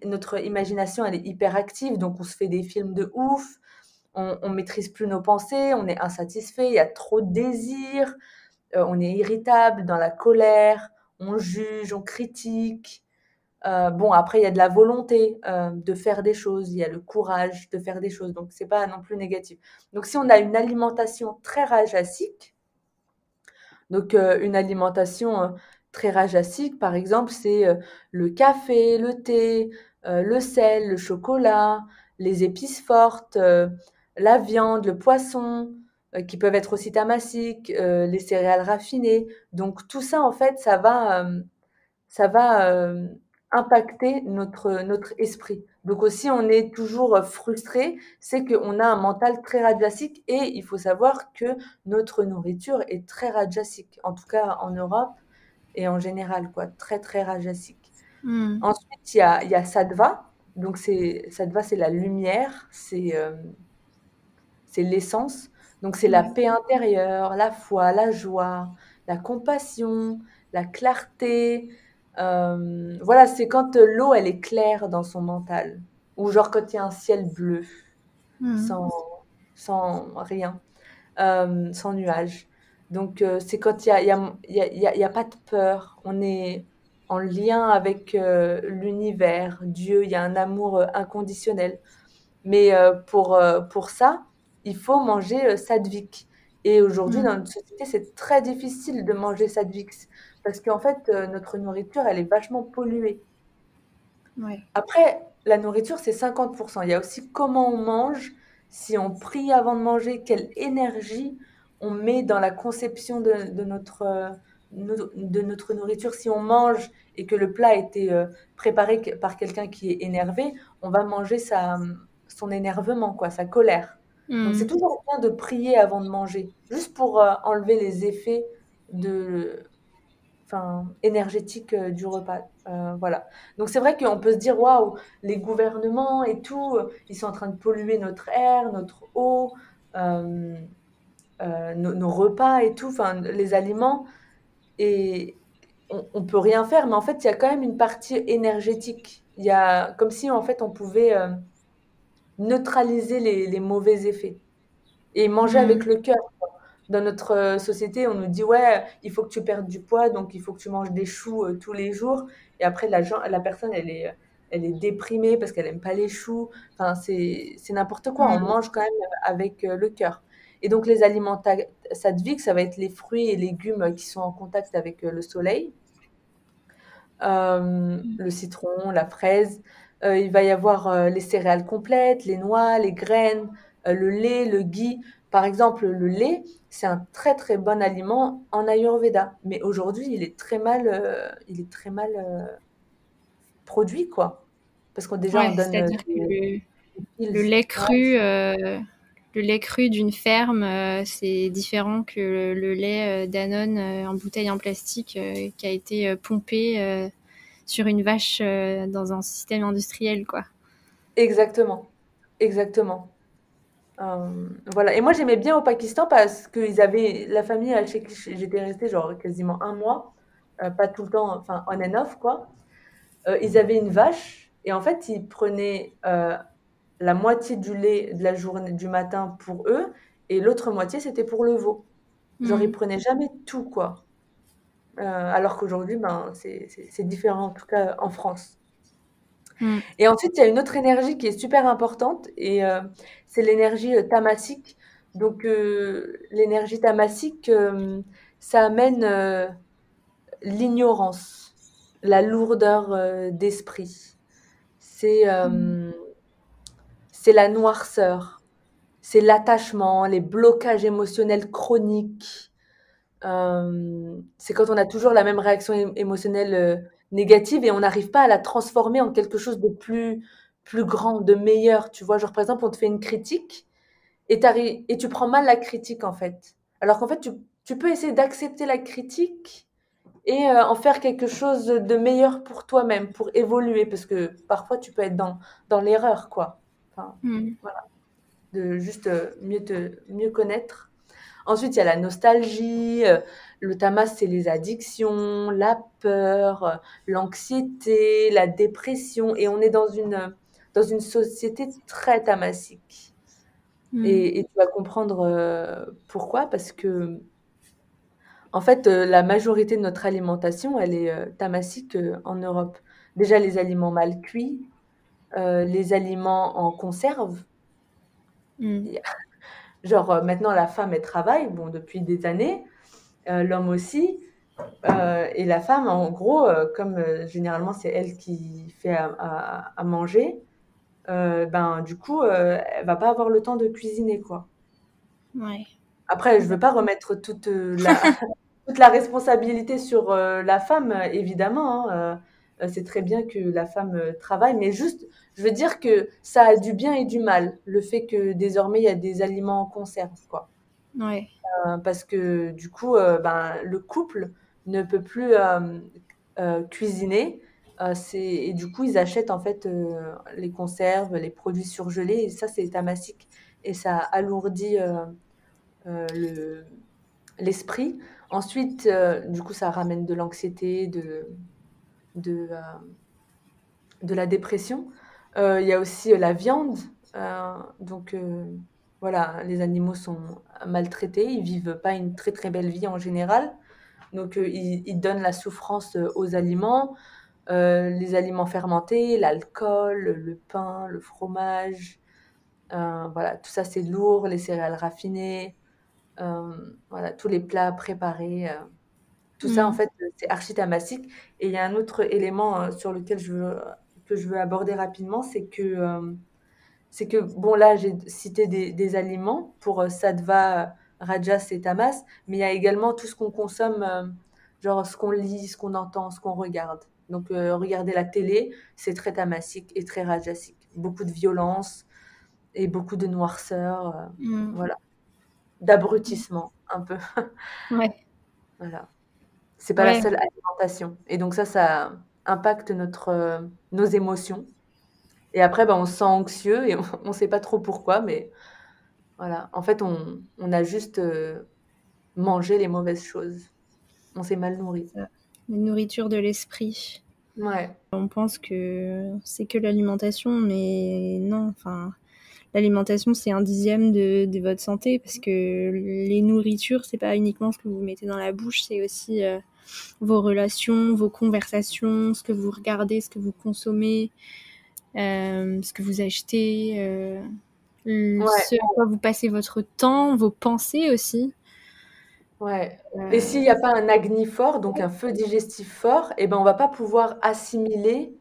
notre imagination, elle est hyper active, donc on se fait des films de ouf, on maîtrise plus nos pensées, on est insatisfait, il y a trop de désirs, on est irritable, dans la colère, on juge, on critique. Bon, après, il y a de la volonté de faire des choses, il y a le courage de faire des choses, donc c'est pas non plus négatif. Donc, si on a une alimentation très rajasique, donc une alimentation très rajasique, par exemple, c'est le café, le thé, le sel, le chocolat, les épices fortes, la viande, le poisson, qui peuvent être aussi tamasiques, les céréales raffinées. Donc tout ça, en fait, ça va impacter notre esprit. Donc aussi, on est toujours frustré, c'est qu'on a un mental très rajasique et il faut savoir que notre nourriture est très rajasique, en tout cas en Europe et en général, quoi, très très rajasique. Hmm. Ensuite, il y a sattva. Donc sattva, c'est la lumière, c'est l'essence. Donc c'est la Ouais. paix intérieure, la foi, la joie, la compassion, la clarté. Voilà, c'est quand l'eau, elle est claire dans son mental. Ou genre quand il y a un ciel bleu, Hmm. sans, sans rien, sans nuages. Donc c'est quand il y a pas de peur. On est en lien avec l'univers, Dieu, il y a un amour inconditionnel. Mais pour ça, il faut manger sadvik. Et aujourd'hui, Hmm. dans notre société, c'est très difficile de manger sadvik parce qu'en fait, notre nourriture, elle est vachement polluée. Ouais. Après, la nourriture, c'est 50%. Il y a aussi comment on mange, si on prie avant de manger, quelle énergie on met dans la conception de notre nourriture. Si on mange et que le plat a été préparé par quelqu'un qui est énervé, on va manger son énervement, quoi, sa colère. Donc c'est Hmm. toujours bien de prier avant de manger, juste pour enlever les effets de, énergétique du repas. Voilà. Donc c'est vrai qu'on peut se dire, waouh, les gouvernements et tout, ils sont en train de polluer notre air, notre eau, euh, nos repas et tout, enfin les aliments, et on peut rien faire. Mais en fait, il y a quand même une partie énergétique. Il y a comme si en fait on pouvait neutraliser les mauvais effets et manger avec Hmm. le cœur. Dans notre société, on nous dit, ouais, il faut que tu perdes du poids, donc il faut que tu manges des choux tous les jours. Et après, la personne, elle est déprimée parce qu'elle aime pas les choux. Enfin, c'est n'importe quoi. On Hmm. mange quand même avec le cœur. Et donc, les aliments sattviques, ça va être les fruits et légumes qui sont en contact avec le soleil. Le citron, la fraise. Il va y avoir les céréales complètes, les noix, les graines, le lait, le ghee. Par exemple, le lait, c'est un très très bon aliment en Ayurveda, mais aujourd'hui, il est très mal produit, quoi. Parce qu'on déjà on Ouais, donne c'est-à-dire que des le pills. lait Ouais, cru, le lait cru d'une ferme, c'est différent que le lait Danone en bouteille en plastique qui a été pompé sur une vache dans un système industriel, quoi. exactement, exactement. Voilà. Et moi, j'aimais bien au Pakistan parce qu'ils avaient la famille chez qui j'étais restée genre quasiment un mois, pas tout le temps, enfin on and off quoi. Ils avaient une vache et en fait, ils prenaient la moitié du lait de la journée du matin pour eux et l'autre moitié c'était pour le veau. Genre ils Mm. prenaient jamais tout quoi. Alors qu'aujourd'hui, ben c'est différent en tout cas en France. Mm. Et ensuite, il y a une autre énergie qui est super importante et c'est l'énergie tamasique. Donc, l'énergie tamasique, ça amène l'ignorance, la lourdeur d'esprit. C'est Mm. euh, c'est la noirceur, c'est l'attachement, les blocages émotionnels chroniques. C'est quand on a toujours la même réaction émotionnelle négative et on n'arrive pas à la transformer en quelque chose de plus grand, de meilleur, tu vois. Genre, par exemple, on te fait une critique et tu prends mal la critique, en fait. Alors qu'en fait, tu peux essayer d'accepter la critique et en faire quelque chose de meilleur pour toi-même, pour évoluer, parce que parfois, tu peux être dans l'erreur, quoi. Enfin, Mm. voilà, de juste mieux connaître. Ensuite, il y a la nostalgie. Le tamas, c'est les addictions, la peur, l'anxiété, la dépression. Et on est dans une société très tamassique. Mm. Et tu vas comprendre pourquoi. Parce que, en fait, la majorité de notre alimentation, elle est tamassique en Europe. Déjà, les aliments mal cuits, les aliments en conserve. Mm. Genre, maintenant, la femme, elle travaille, bon, depuis des années. L'homme aussi. Et la femme, en gros, comme généralement c'est elle qui fait à manger, ben du coup, elle va pas avoir le temps de cuisiner, quoi. Ouais. Après, je veux pas remettre toute la toute la responsabilité sur la femme, évidemment, hein. C'est très bien que la femme travaille, mais juste, je veux dire que ça a du bien et du mal, le fait que désormais il y a des aliments en conserve, quoi. Ouais. Parce que du coup, ben, le couple ne peut plus cuisiner. Et du coup, ils achètent en fait les conserves, les produits surgelés, et ça, c'est tamassique. Et ça alourdit le, l'esprit. Ensuite, du coup, ça ramène de l'anxiété, de, de la dépression. Il y a aussi la viande. Donc, voilà, les animaux sont maltraités, ils vivent pas une très très belle vie en général. Donc, ils donnent la souffrance aux aliments, les aliments fermentés, l'alcool, le pain, le fromage. Voilà, tout ça c'est lourd, les céréales raffinées, voilà, tous les plats préparés. Tout ça, en Mm. fait, c'est archi tamassique. Et il y a un autre élément sur lequel que je veux aborder rapidement, c'est que, bon, là, j'ai cité des aliments pour sattva, rajas et tamas, mais il y a également tout ce qu'on consomme, genre ce qu'on lit, ce qu'on entend, ce qu'on regarde. Donc, regarder la télé, c'est très tamassique et très rajasique. Beaucoup de violence et beaucoup de noirceur, Mm. voilà, d'abrutissement, un peu. Ouais. Voilà. C'est pas la Ouais. seule alimentation. Et donc ça impacte nos émotions. Et après, ben, on se sent anxieux et on sait pas trop pourquoi, mais voilà. En fait, on a juste mangé les mauvaises choses. On s'est mal nourri. Ça. La nourriture de l'esprit. Ouais, On pense que c'est que l'alimentation, mais non. Enfin, l'alimentation, c'est un dixième de votre santé parce que les nourritures, c'est pas uniquement ce que vous mettez dans la bouche, c'est aussi vos relations, vos conversations, ce que vous regardez, ce que vous consommez, ce que vous achetez, ouais, ce à quoi vous passez votre temps, vos pensées aussi. ouais. Et s'il Euh, n'y a pas un agni fort, donc un feu digestif fort, eh ben, on va pas pouvoir assimiler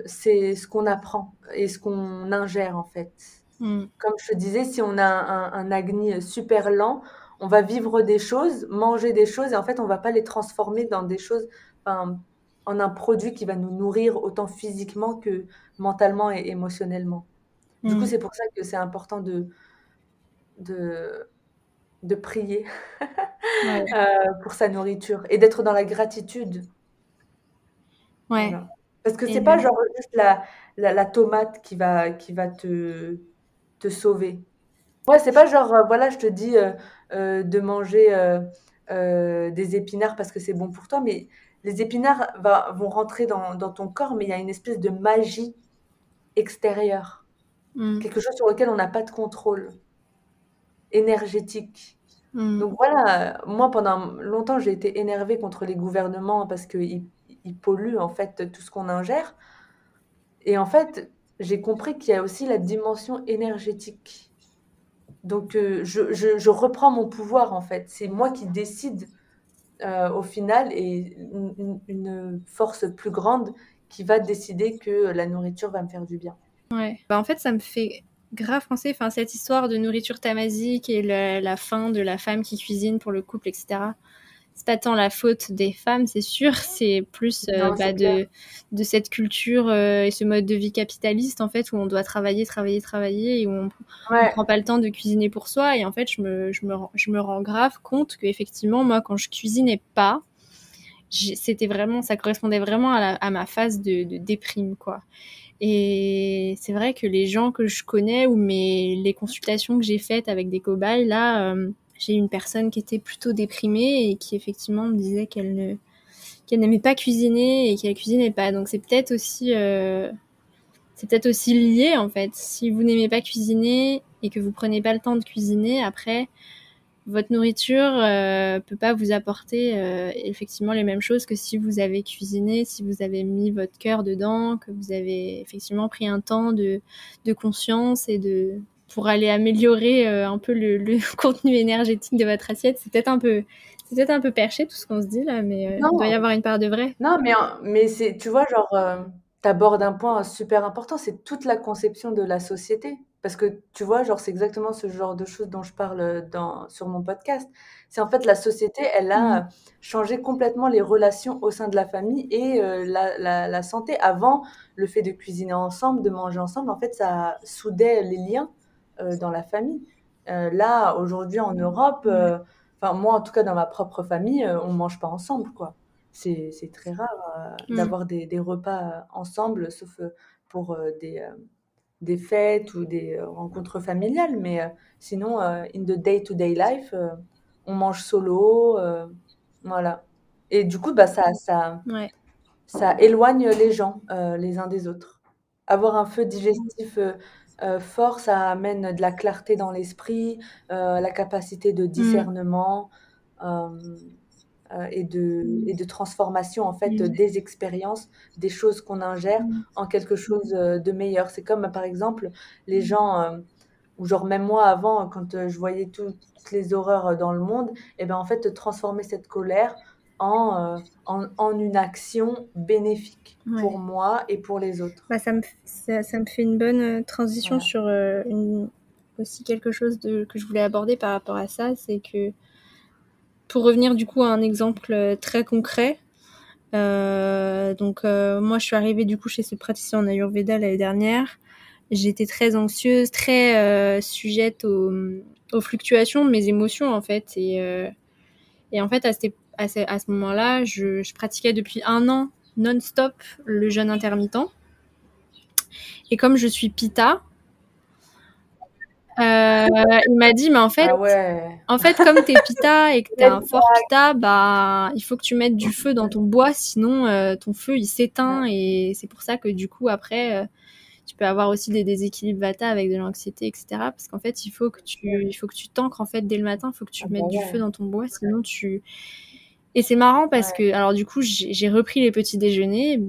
c'est ce qu'on apprend et ce qu'on ingère, en fait. mm, Comme je te disais, si on a un agni super lent, on va vivre des choses, manger des choses, et en fait, on va pas les transformer dans des choses, enfin, en un produit qui va nous nourrir autant physiquement que mentalement et émotionnellement. Du coup, mm. c'est pour ça que c'est important de, de prier Ouais, pour sa nourriture et d'être dans la gratitude. ouais. Voilà. Parce que Et c'est pas genre juste la tomate qui va te sauver. Ouais, c'est pas genre, voilà, je te dis de manger des épinards parce que c'est bon pour toi, mais les épinards vont rentrer dans ton corps, mais il y a une espèce de magie extérieure, mm, quelque chose sur lequel on n'a pas de contrôle énergétique. mm, Donc voilà, moi pendant longtemps j'ai été énervée contre les gouvernements parce qu'ils polluent en fait tout ce qu'on ingère. Et en fait, j'ai compris qu'il y a aussi la dimension énergétique. Donc, je reprends mon pouvoir, en fait. C'est moi qui décide au final et une force plus grande qui va décider que la nourriture va me faire du bien. ouais. Bah, en fait, ça me fait grave penser, enfin, cette histoire de nourriture tamasique et la fin de la femme qui cuisine pour le couple, etc. c'est pas tant la faute des femmes, c'est sûr, c'est plus Non, c'est clair. de cette culture et ce mode de vie capitaliste en fait où on doit travailler et où on Ouais. prend pas le temps de cuisiner pour soi. Et en fait, je me rends grave compte que effectivement, moi, quand je cuisinais pas, c'était vraiment, ça correspondait vraiment à ma phase de déprime, quoi. Et c'est vrai que les gens que je connais ou les consultations que j'ai faites avec des cobayes, là, j'ai une personne qui était plutôt déprimée et qui effectivement me disait qu'elle n'aimait pas cuisiner et qu'elle cuisinait pas. Donc c'est peut-être aussi lié en fait. Si vous n'aimez pas cuisiner et que vous prenez pas le temps de cuisiner, après votre nourriture peut pas vous apporter effectivement les mêmes choses que si vous avez cuisiné, si vous avez mis votre cœur dedans, que vous avez effectivement pris un temps de conscience et pour aller améliorer un peu le contenu énergétique de votre assiette. C'est peut-être un peu perché tout ce qu'on se dit là, mais il doit y Non, avoir une part de vrai. non, mais c'est, tu vois, genre, tu abordes un point super important, c'est toute la conception de la société. Parce que, tu vois, genre, c'est exactement ce genre de choses dont je parle sur mon podcast. C'est en fait la société, elle Mm. a changé complètement les relations au sein de la famille et la santé. Avant, le fait de cuisiner ensemble, de manger ensemble, en fait, ça soudait les liens dans la famille. Là, aujourd'hui, en Europe, Ouais. enfin, moi, en tout cas, dans ma propre famille, on mange pas ensemble, quoi. C'est très rare Mm. d'avoir des repas ensemble, sauf pour des fêtes ou des rencontres familiales. Mais sinon, in the day-to-day life, on mange solo. Voilà. Et du coup, bah, Ouais. ça éloigne les gens les uns des autres. Avoir un feu digestif fort, ça amène de la clarté dans l'esprit, la capacité de Mm. discernement. euh, et de transformation en fait Mm. des expériences, des choses qu'on ingère Mm. en quelque chose de meilleur. C'est comme par exemple les gens, ou genre même moi avant, quand je voyais toutes les horreurs dans le monde, et ben en fait transformer cette colère en une action bénéfique pour Ouais. moi et pour les autres. Bah, ça me fait une bonne transition Voilà. sur aussi quelque chose que je voulais aborder par rapport à ça, c'est que pour revenir du coup à un exemple très concret, moi je suis arrivée du coup chez ce praticien en Ayurveda l'année dernière. J'étais très anxieuse, très sujette aux fluctuations de mes émotions en fait. Et en fait à ce moment-là, je pratiquais depuis 1 an non-stop le jeûne intermittent. Et comme je suis Pitta, il m'a dit, mais Ah ouais. en fait, comme t'es Pitta et que t'es Red un fort flag. Pitta, bah, il faut que tu mettes du feu dans ton bois, sinon ton feu il s'éteint Ouais. et c'est pour ça que du coup après, tu peux avoir aussi des déséquilibres Vata avec de l'anxiété, etc. Parce qu'en fait, il faut que tu t'ancres en fait dès le matin, il faut que Ah tu bah mettes du feu ouais. dans ton bois, sinon tu. Et c'est marrant parce Ouais. que, alors du coup, j'ai repris les petits déjeuners.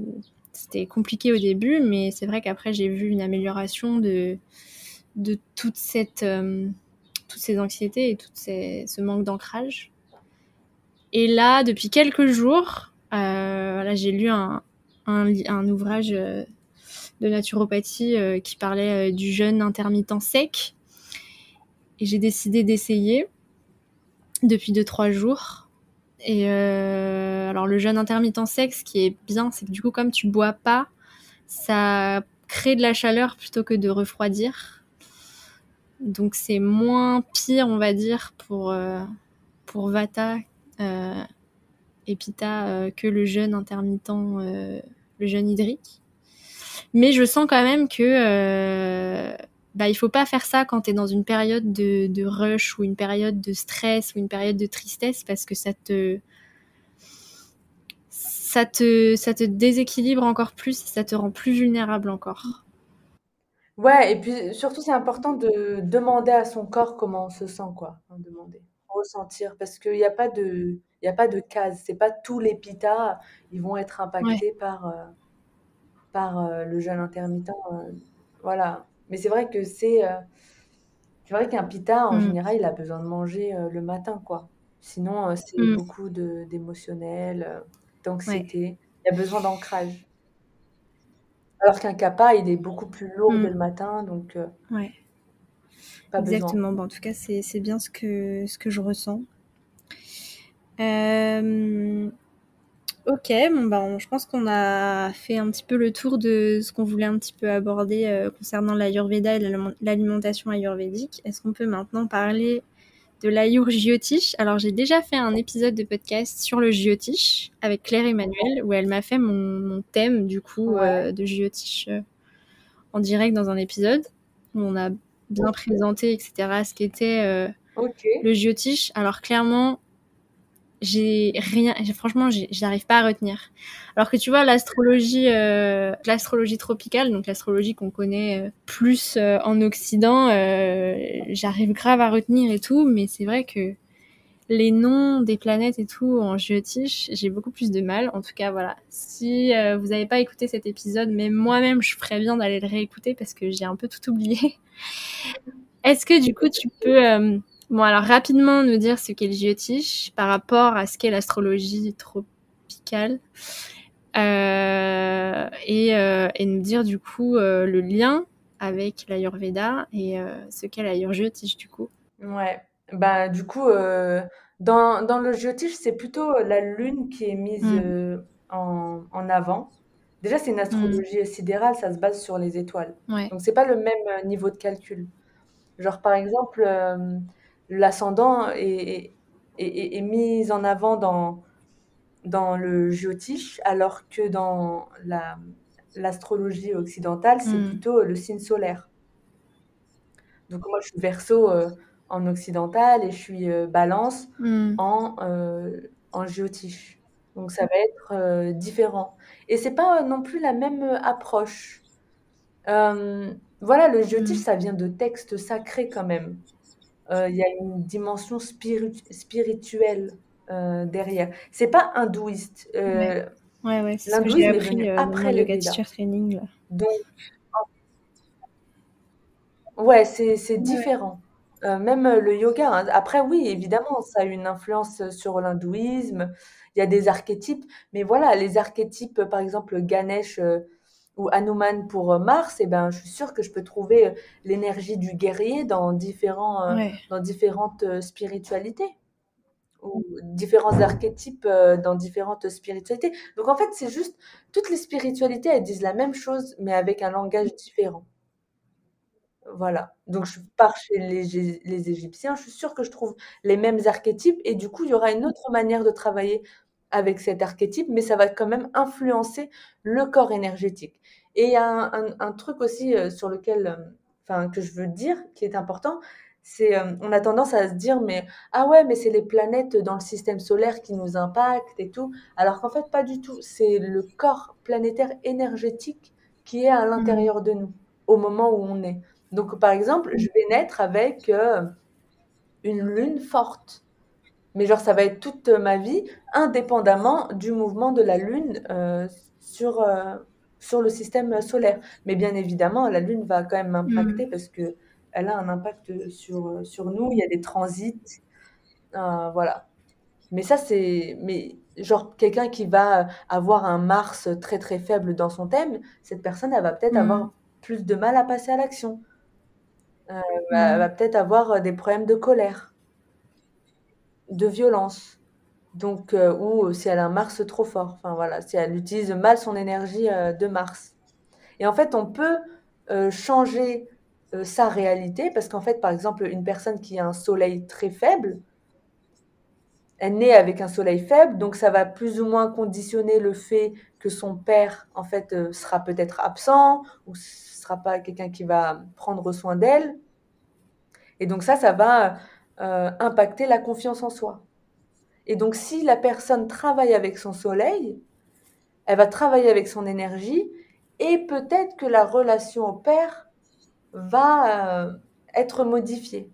C'était compliqué au début, mais c'est vrai qu'après j'ai vu une amélioration de toutes ces anxiétés et ce manque d'ancrage. Et là, depuis quelques jours, là, j'ai lu un ouvrage de naturopathie qui parlait du jeûne intermittent sec. Et j'ai décidé d'essayer depuis 2-3 jours. Et alors, le jeûne intermittent sec, ce qui est bien, c'est que du coup, comme tu bois pas, ça crée de la chaleur plutôt que de refroidir. Donc c'est moins pire, on va dire, pour Vata euh, et Pitta que le jeûne intermittent, le jeûne hydrique. Mais je sens quand même que il faut pas faire ça quand tu es dans une période de rush ou une période de stress ou une période de tristesse parce que ça te déséquilibre encore plus et ça te rend plus vulnérable encore. Ouais, et puis surtout, c'est important de demander à son corps comment on se sent, quoi. Enfin, demander, ressentir, parce il y a pas de case. C'est pas tous les pitas, ils vont être Ouais. impactés par le jeûne intermittent. Voilà. Mais c'est vrai qu'un pita, en Mm. général, il a besoin de manger le matin, quoi. Sinon, c'est Mm. beaucoup d'émotionnel, Ouais. d'anxiété. Il y a besoin d'ancrage. Alors qu'un kappa, il est beaucoup plus lourd dès Mm. le matin, donc Ouais. pas besoin. Exactement. Bon, en tout cas, c'est bien ce que je ressens. Ok, bon, bah, je pense qu'on a fait un petit peu le tour de ce qu'on voulait un petit peu aborder concernant l'Ayurveda et l'alimentation ayurvédique. Est-ce qu'on peut maintenant parler de l'Ayur Jyotish? Alors, j'ai déjà fait un épisode de podcast sur le Jyotish avec Claire Emmanuel, où elle m'a fait mon thème, du coup, Ouais. de Jyotish en direct dans un épisode, où on a bien présenté, etc., ce qu'était Ok. le Jyotish. Alors, clairement, franchement, j'arrive pas à retenir. Alors que tu vois, l'astrologie tropicale, donc l'astrologie qu'on connaît plus en Occident, j'arrive grave à retenir et tout, mais c'est vrai que les noms des planètes et tout en Jyotish, j'ai beaucoup plus de mal. En tout cas, voilà. Si vous n'avez pas écouté cet épisode, mais moi-même, je ferais bien d'aller le réécouter parce que j'ai un peu tout oublié. Est-ce que du coup, tu peux, bon, alors rapidement nous dire ce qu'est le Jyotish par rapport à ce qu'est l'astrologie tropicale et nous dire du coup le lien avec l'Ayurveda et ce qu'est l'Ayurjyotish du coup. Ouais. Bah, du coup, dans le Jyotish, c'est plutôt la lune qui est mise Mm. en avant. Déjà, c'est une Mm. astrologie sidérale, ça se base sur les étoiles. Ouais. Donc, c'est pas le même niveau de calcul. Genre, par exemple, l'ascendant est mis en avant dans le Jyotish, alors que dans l'astrologie occidentale, c'est Mm. plutôt le signe solaire. Donc moi, je suis Verseau en occidental et je suis Balance Mm. en Jyotish. Donc ça va être différent. Et c'est pas non plus la même approche. Voilà, le Jyotish, Mm. ça vient de textes sacrés quand même. Il y a une dimension spirituelle derrière. C'est pas hindouiste. Ouais. Ouais, c'est ce que j'ai L'hindouisme est appris venu dans mon après les yoga Védas. teacher training là. Donc, ouais, c'est Ouais. différent. Même le yoga, hein. Après, oui, évidemment, ça a une influence sur l'hindouisme. Il y a des archétypes, mais voilà, les archétypes, par exemple, Ganesh ou Hanuman pour Mars, eh ben, je suis sûre que je peux trouver l'énergie du guerrier Ouais. dans différentes spiritualités ou différents archétypes dans différentes spiritualités. Donc, en fait, c'est juste, toutes les spiritualités, elles disent la même chose, mais avec un langage différent. Voilà. Donc je pars chez les Égyptiens, je suis sûre que je trouve les mêmes archétypes et du coup, il y aura une autre manière de travailler avec cet archétype, mais ça va quand même influencer le corps énergétique. Et il y a un truc aussi, sur lequel, enfin, que je veux dire, qui est important, c'est, on a tendance à se dire: «Mais ah ouais, mais c'est les planètes dans le système solaire qui nous impactent et tout», alors qu'en fait pas du tout. C'est le corps planétaire énergétique qui est à Mm. l'intérieur de nous, au moment où on est. Donc, par exemple, je vais naître avec une lune forte. Mais genre, ça va être toute ma vie, indépendamment du mouvement de la lune sur, sur le système solaire. Mais bien évidemment, la lune va quand même Mm. m'impacter parce que elle a un impact sur nous. Il y a des transits, voilà. Mais ça, mais genre, quelqu'un qui va avoir un Mars très très faible dans son thème, cette personne, elle va peut-être Mm. avoir plus de mal à passer à l'action. Va Mm. peut-être avoir des problèmes de colère, de violence. Donc, ou si elle a un Mars trop fort, enfin voilà, si elle utilise mal son énergie de Mars. Et en fait, on peut changer sa réalité parce qu'en fait, par exemple, une personne qui a un soleil très faible, elle naît avec un soleil faible, donc ça va plus ou moins conditionner le fait que son père, en fait, sera peut-être absent ou ce sera pas quelqu'un qui va prendre soin d'elle. Et donc ça va impacter la confiance en soi. Et donc si la personne travaille avec son soleil, elle va travailler avec son énergie et peut-être que la relation au père va être modifiée.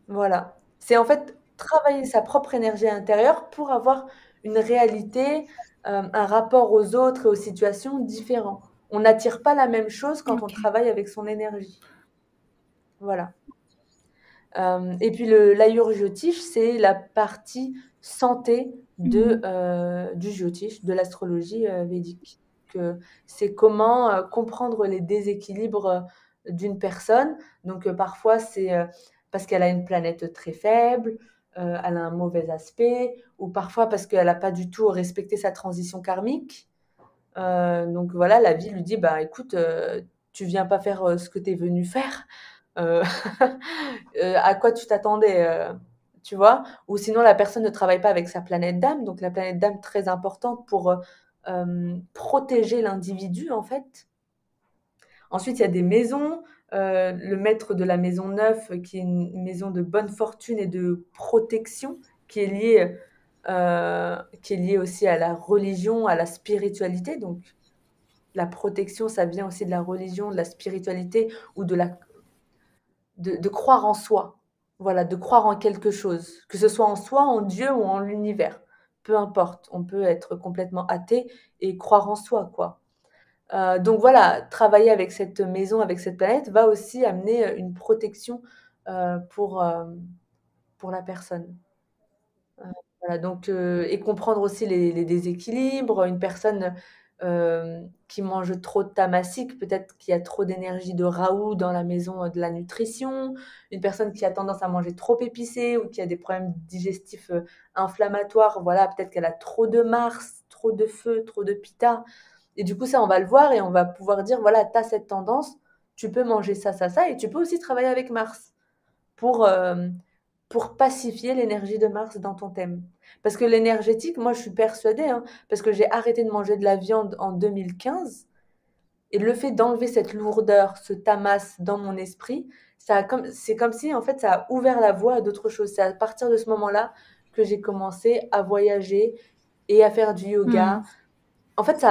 Voilà. C'est en fait travailler sa propre énergie intérieure pour avoir une réalité, un rapport aux autres et aux situations différents. On n'attire pas la même chose quand on Ok. travaille avec son énergie. Voilà. Et puis l'Ayur Jyotish, c'est la partie santé Mm. du Jyotish, de l'astrologie védique. Que c'est comment comprendre les déséquilibres d'une personne. Donc parfois, c'est parce qu'elle a une planète très faible, elle a un mauvais aspect, ou parfois parce qu'elle n'a pas du tout respecté sa transition karmique. Donc voilà, la vie lui dit, bah écoute, tu viens pas faire ce que tu es venu faire. Euh, à quoi tu t'attendais, tu vois? Ou sinon la personne ne travaille pas avec sa planète d'âme. Donc la planète d'âme très importante pour protéger l'individu en fait. Ensuite, il y a des maisons. Le maître de la maison 9, qui est une maison de bonne fortune et de protection, qui est liée aussi à la religion, à la spiritualité. Donc, la protection, ça vient aussi de la religion, de la spiritualité ou de croire en soi. Voilà, de croire en quelque chose, que ce soit en soi, en Dieu ou en l'univers. Peu importe, on peut être complètement athée et croire en soi, quoi. Donc voilà, travailler avec cette maison, avec cette planète, va aussi amener une protection euh, pour, euh, pour la personne. Voilà, donc, et comprendre aussi les déséquilibres. Une personne qui mange trop de tamassique, peut-être qu'il y a trop d'énergie de Raoult dans la maison de la nutrition. Une personne qui a tendance à manger trop épicé ou qui a des problèmes digestifs inflammatoires, voilà, peut-être qu'elle a trop de Mars, trop de feu, trop de Pitta. Et du coup, ça, on va le voir et on va pouvoir dire, voilà, tu as cette tendance, tu peux manger ça, ça, ça, et tu peux aussi travailler avec Mars pour, euh, pour pacifier l'énergie de Mars dans ton thème. Parce que l'énergétique, moi, je suis persuadée, hein, parce que j'ai arrêté de manger de la viande en 2015, et le fait d'enlever cette lourdeur, ce tamas dans mon esprit, c'est comme si, en fait, ça a ouvert la voie à d'autres choses. C'est à partir de ce moment-là que j'ai commencé à voyager et à faire du yoga. Hmm. En fait,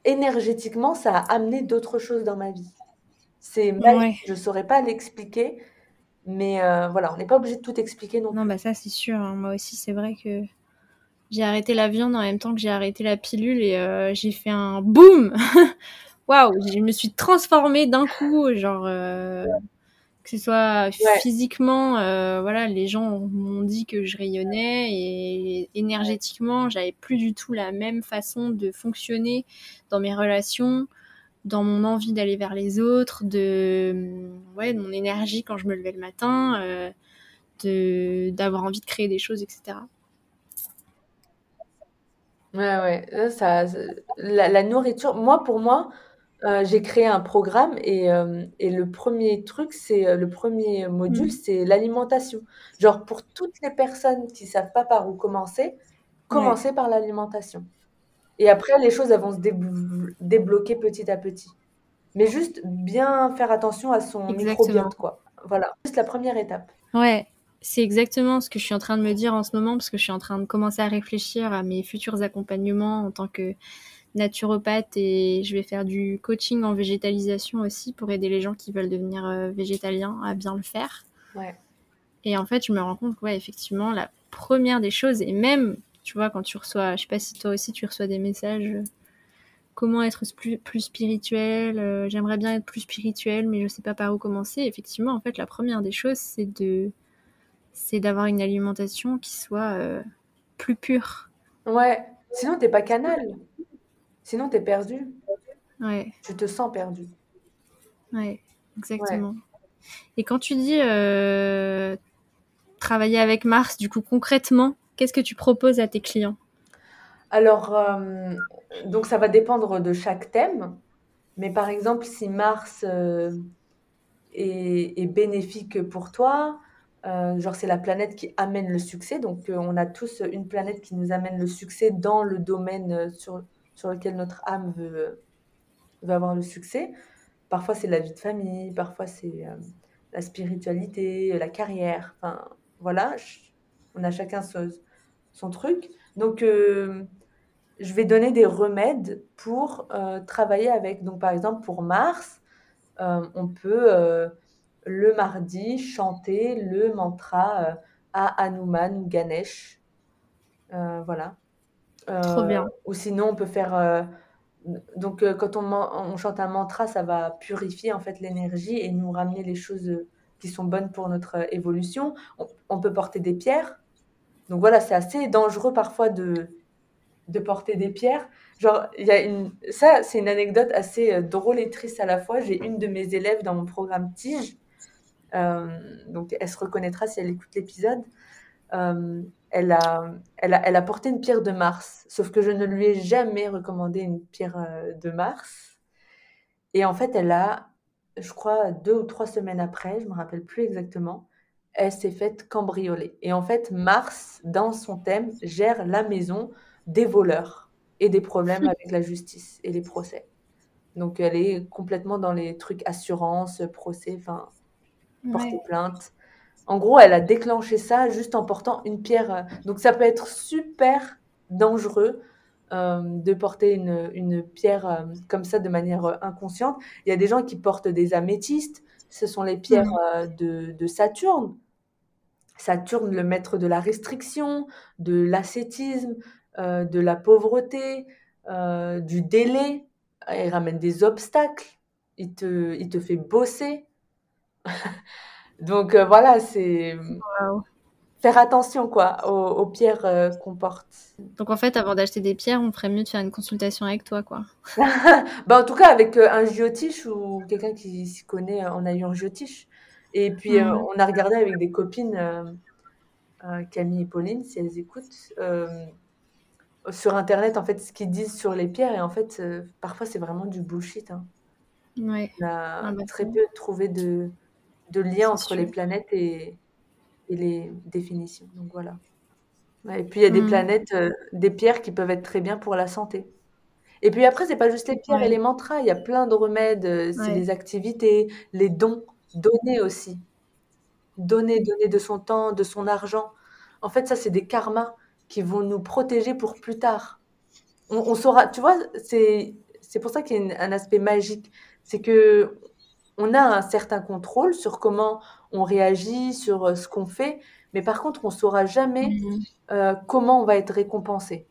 énergétiquement, ça a amené d'autres choses dans ma vie. C'est magique, Ouais. je ne saurais pas l'expliquer, mais voilà, on n'est pas obligé de tout expliquer non Non, plus. bah ça c'est sûr, hein. Moi aussi c'est vrai que j'ai arrêté la viande en même temps que j'ai arrêté la pilule et j'ai fait un boum. Waouh, je me suis transformée d'un coup, genre que ce soit Ouais, physiquement, voilà, les gens m'ont dit que je rayonnais et énergétiquement, j'avais plus du tout la même façon de fonctionner dans mes relations, dans mon envie d'aller vers les autres, de mon énergie quand je me levais le matin, d'avoir envie de créer des choses, etc. ouais, ouais. La nourriture, pour moi, j'ai créé un programme et le premier truc, le premier module, Mm. c'est l'alimentation. Genre, pour toutes les personnes qui savent pas par où commencer, Ouais, commencer par l'alimentation. Et après, les choses, elles vont se débloquer petit à petit. Mais juste bien faire attention à son exactement. microbiote, quoi. Voilà, juste la première étape. Ouais, c'est exactement ce que je suis en train de me dire en ce moment, parce que je suis en train de commencer à réfléchir à mes futurs accompagnements en tant que naturopathe et je vais faire du coaching en végétalisation aussi pour aider les gens qui veulent devenir végétaliens à bien le faire. Ouais. Et en fait, je me rends compte que, ouais, effectivement, la première des choses, et même, tu vois, quand tu reçois, je sais pas si toi aussi tu reçois des messages, comment être plus spirituel, j'aimerais bien être plus spirituel, mais je sais pas par où commencer. Effectivement, en fait, la première des choses, c'est d'avoir une alimentation qui soit plus pure. Ouais. Sinon, t'es pas canal. Sinon, t'es perdu. Ouais, Tu te sens perdu. ouais, Ouais. exactement. Et quand tu dis travailler avec Mars, du coup, concrètement, qu'est-ce que tu proposes à tes clients? Alors, donc ça va dépendre de chaque thème. Mais par exemple, si Mars est bénéfique pour toi, genre c'est la planète qui amène le succès. Donc, on a tous une planète qui nous amène le succès dans le domaine sur lequel notre âme veut avoir le succès. Parfois, c'est la vie de famille, parfois, c'est la spiritualité, la carrière. Enfin, voilà, on a chacun son truc. Donc, je vais donner des remèdes pour travailler avec. Donc, par exemple, pour Mars, on peut le mardi chanter le mantra à Hanuman ou Ganesh. Voilà. Trop bien. Ou sinon, on peut faire. Donc, quand on chante un mantra, ça va purifier en fait l'énergie et nous ramener les choses qui sont bonnes pour notre évolution. On peut porter des pierres. Donc voilà, c'est assez dangereux parfois de porter des pierres. Genre, ça, c'est une anecdote assez drôle et triste à la fois. J'ai une de mes élèves dans mon programme Tige, donc elle se reconnaîtra si elle écoute l'épisode. Elle a porté une pierre de Mars, sauf que je ne lui ai jamais recommandé une pierre, de Mars et en fait, je crois 2 ou 3 semaines après, je me rappelle plus exactement, elle s'est faite cambrioler et en fait, Mars, dans son thème, gère la maison des voleurs et des problèmes avec la justice et les procès. Donc elle est complètement dans les trucs assurance, procès, enfin, porter Ouais. plainte. En gros, elle a déclenché ça juste en portant une pierre. Donc ça peut être super dangereux de porter une pierre comme ça de manière inconsciente. Il y a des gens qui portent des améthystes. Ce sont les pierres Mm. de Saturne. Saturne, le maître de la restriction, de l'ascétisme, de la pauvreté, du délai. Il ramène des obstacles. Il te fait bosser. Donc voilà, c'est Waouh. faire attention quoi aux pierres qu'on porte. Donc en fait, avant d'acheter des pierres, on ferait mieux de faire une consultation avec toi, quoi. Bah, en tout cas avec un géotiche ou quelqu'un qui s'y connaît en ayant géotiche. Et puis Mm. on a regardé avec des copines, Camille et Pauline, si elles écoutent, sur internet en fait ce qu'ils disent sur les pierres et en fait parfois c'est vraiment du bullshit, hein. Ouais. On Ah a bah très peu trouvé de lien c'est entre sûr. les planètes et les définitions. Donc voilà. Ouais, et puis il y a des Mm. planètes, des pierres qui peuvent être très bien pour la santé. Et puis après, c'est pas juste les pierres et Ouais. les mantras, il y a plein de remèdes, c'est Ouais. les activités, les dons, donner aussi. Donner de son temps, de son argent. En fait, ça, c'est des karmas qui vont nous protéger pour plus tard. On saura, tu vois, c'est pour ça qu'il y a un aspect magique. C'est que on a un certain contrôle sur comment on réagit, sur ce qu'on fait, mais par contre, on saura jamais Mm. comment on va être récompensé.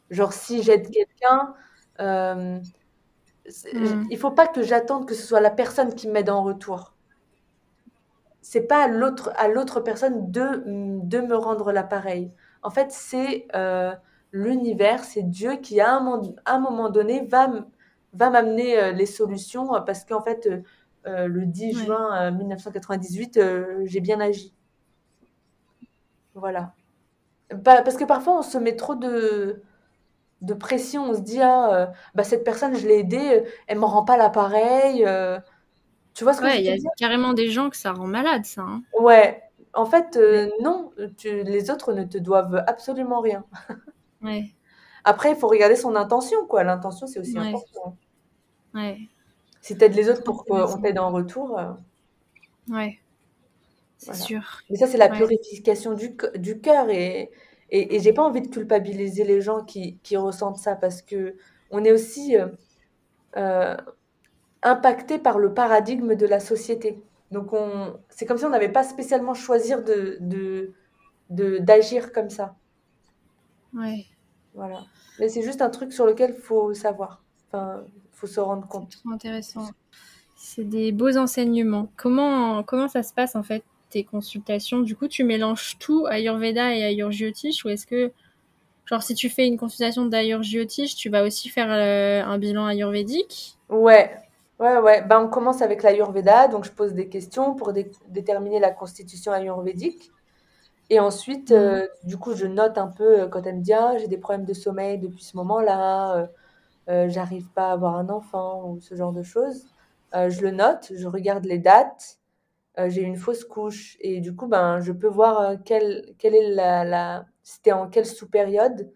Genre, si j'aide quelqu'un, euh, Mm. il faut pas que j'attende que ce soit la personne qui m'aide en retour. C'est pas à l'autre personne de me rendre l'appareil. En fait, c'est l'univers, c'est Dieu qui, à un moment donné, va m'amener les solutions parce qu'en fait, le 10 Ouais. juin 1998, j'ai bien agi. Voilà. Parce que parfois, on se met trop de pression. On se dit, ah, bah, cette personne, je l'ai aidée, elle me rend pas l'appareil. Tu vois ce que je Ouais, il y veux a dire? carrément des gens que ça rend malade, ça, hein. Ouais. En fait, Ouais. non, les autres ne te doivent absolument rien. Ouais. Après, il faut regarder son intention, quoi. L'intention, c'est aussi Ouais. important. Ouais. Si tu aides les autres Trop pour qu'on intéressant. t'aide en retour, Ouais, c'est voilà. sûr. Mais ça, c'est la Ouais. purification du cœur et j'ai pas envie de culpabiliser les gens qui ressentent ça parce que on est aussi euh, impacté par le paradigme de la société. Donc, c'est comme si on n'avait pas spécialement choisir d'agir comme ça. Ouais. Voilà. Mais c'est juste un truc sur lequel il faut savoir. Enfin, il faut se rendre C'est compte. trop intéressant. C'est des beaux enseignements. Comment ça se passe en fait tes consultations? Du coup, tu mélanges tout Ayurveda et Ayurjyotish ou est-ce que genre si tu fais une consultation d'Ayurjyotish, tu vas aussi faire un bilan ayurvédique? Ouais, ouais, ouais. Ben, on commence avec l'Ayurveda, donc je pose des questions pour déterminer la constitution ayurvédique. Et ensuite, Mm. du coup, je note un peu quand elle me dit, ah, j'ai des problèmes de sommeil depuis ce moment-là, j'arrive pas à avoir un enfant ou ce genre de choses. Je le note, je regarde les dates, j'ai une fausse couche et du coup, ben, je peux voir quelle est c'était en quelle sous-période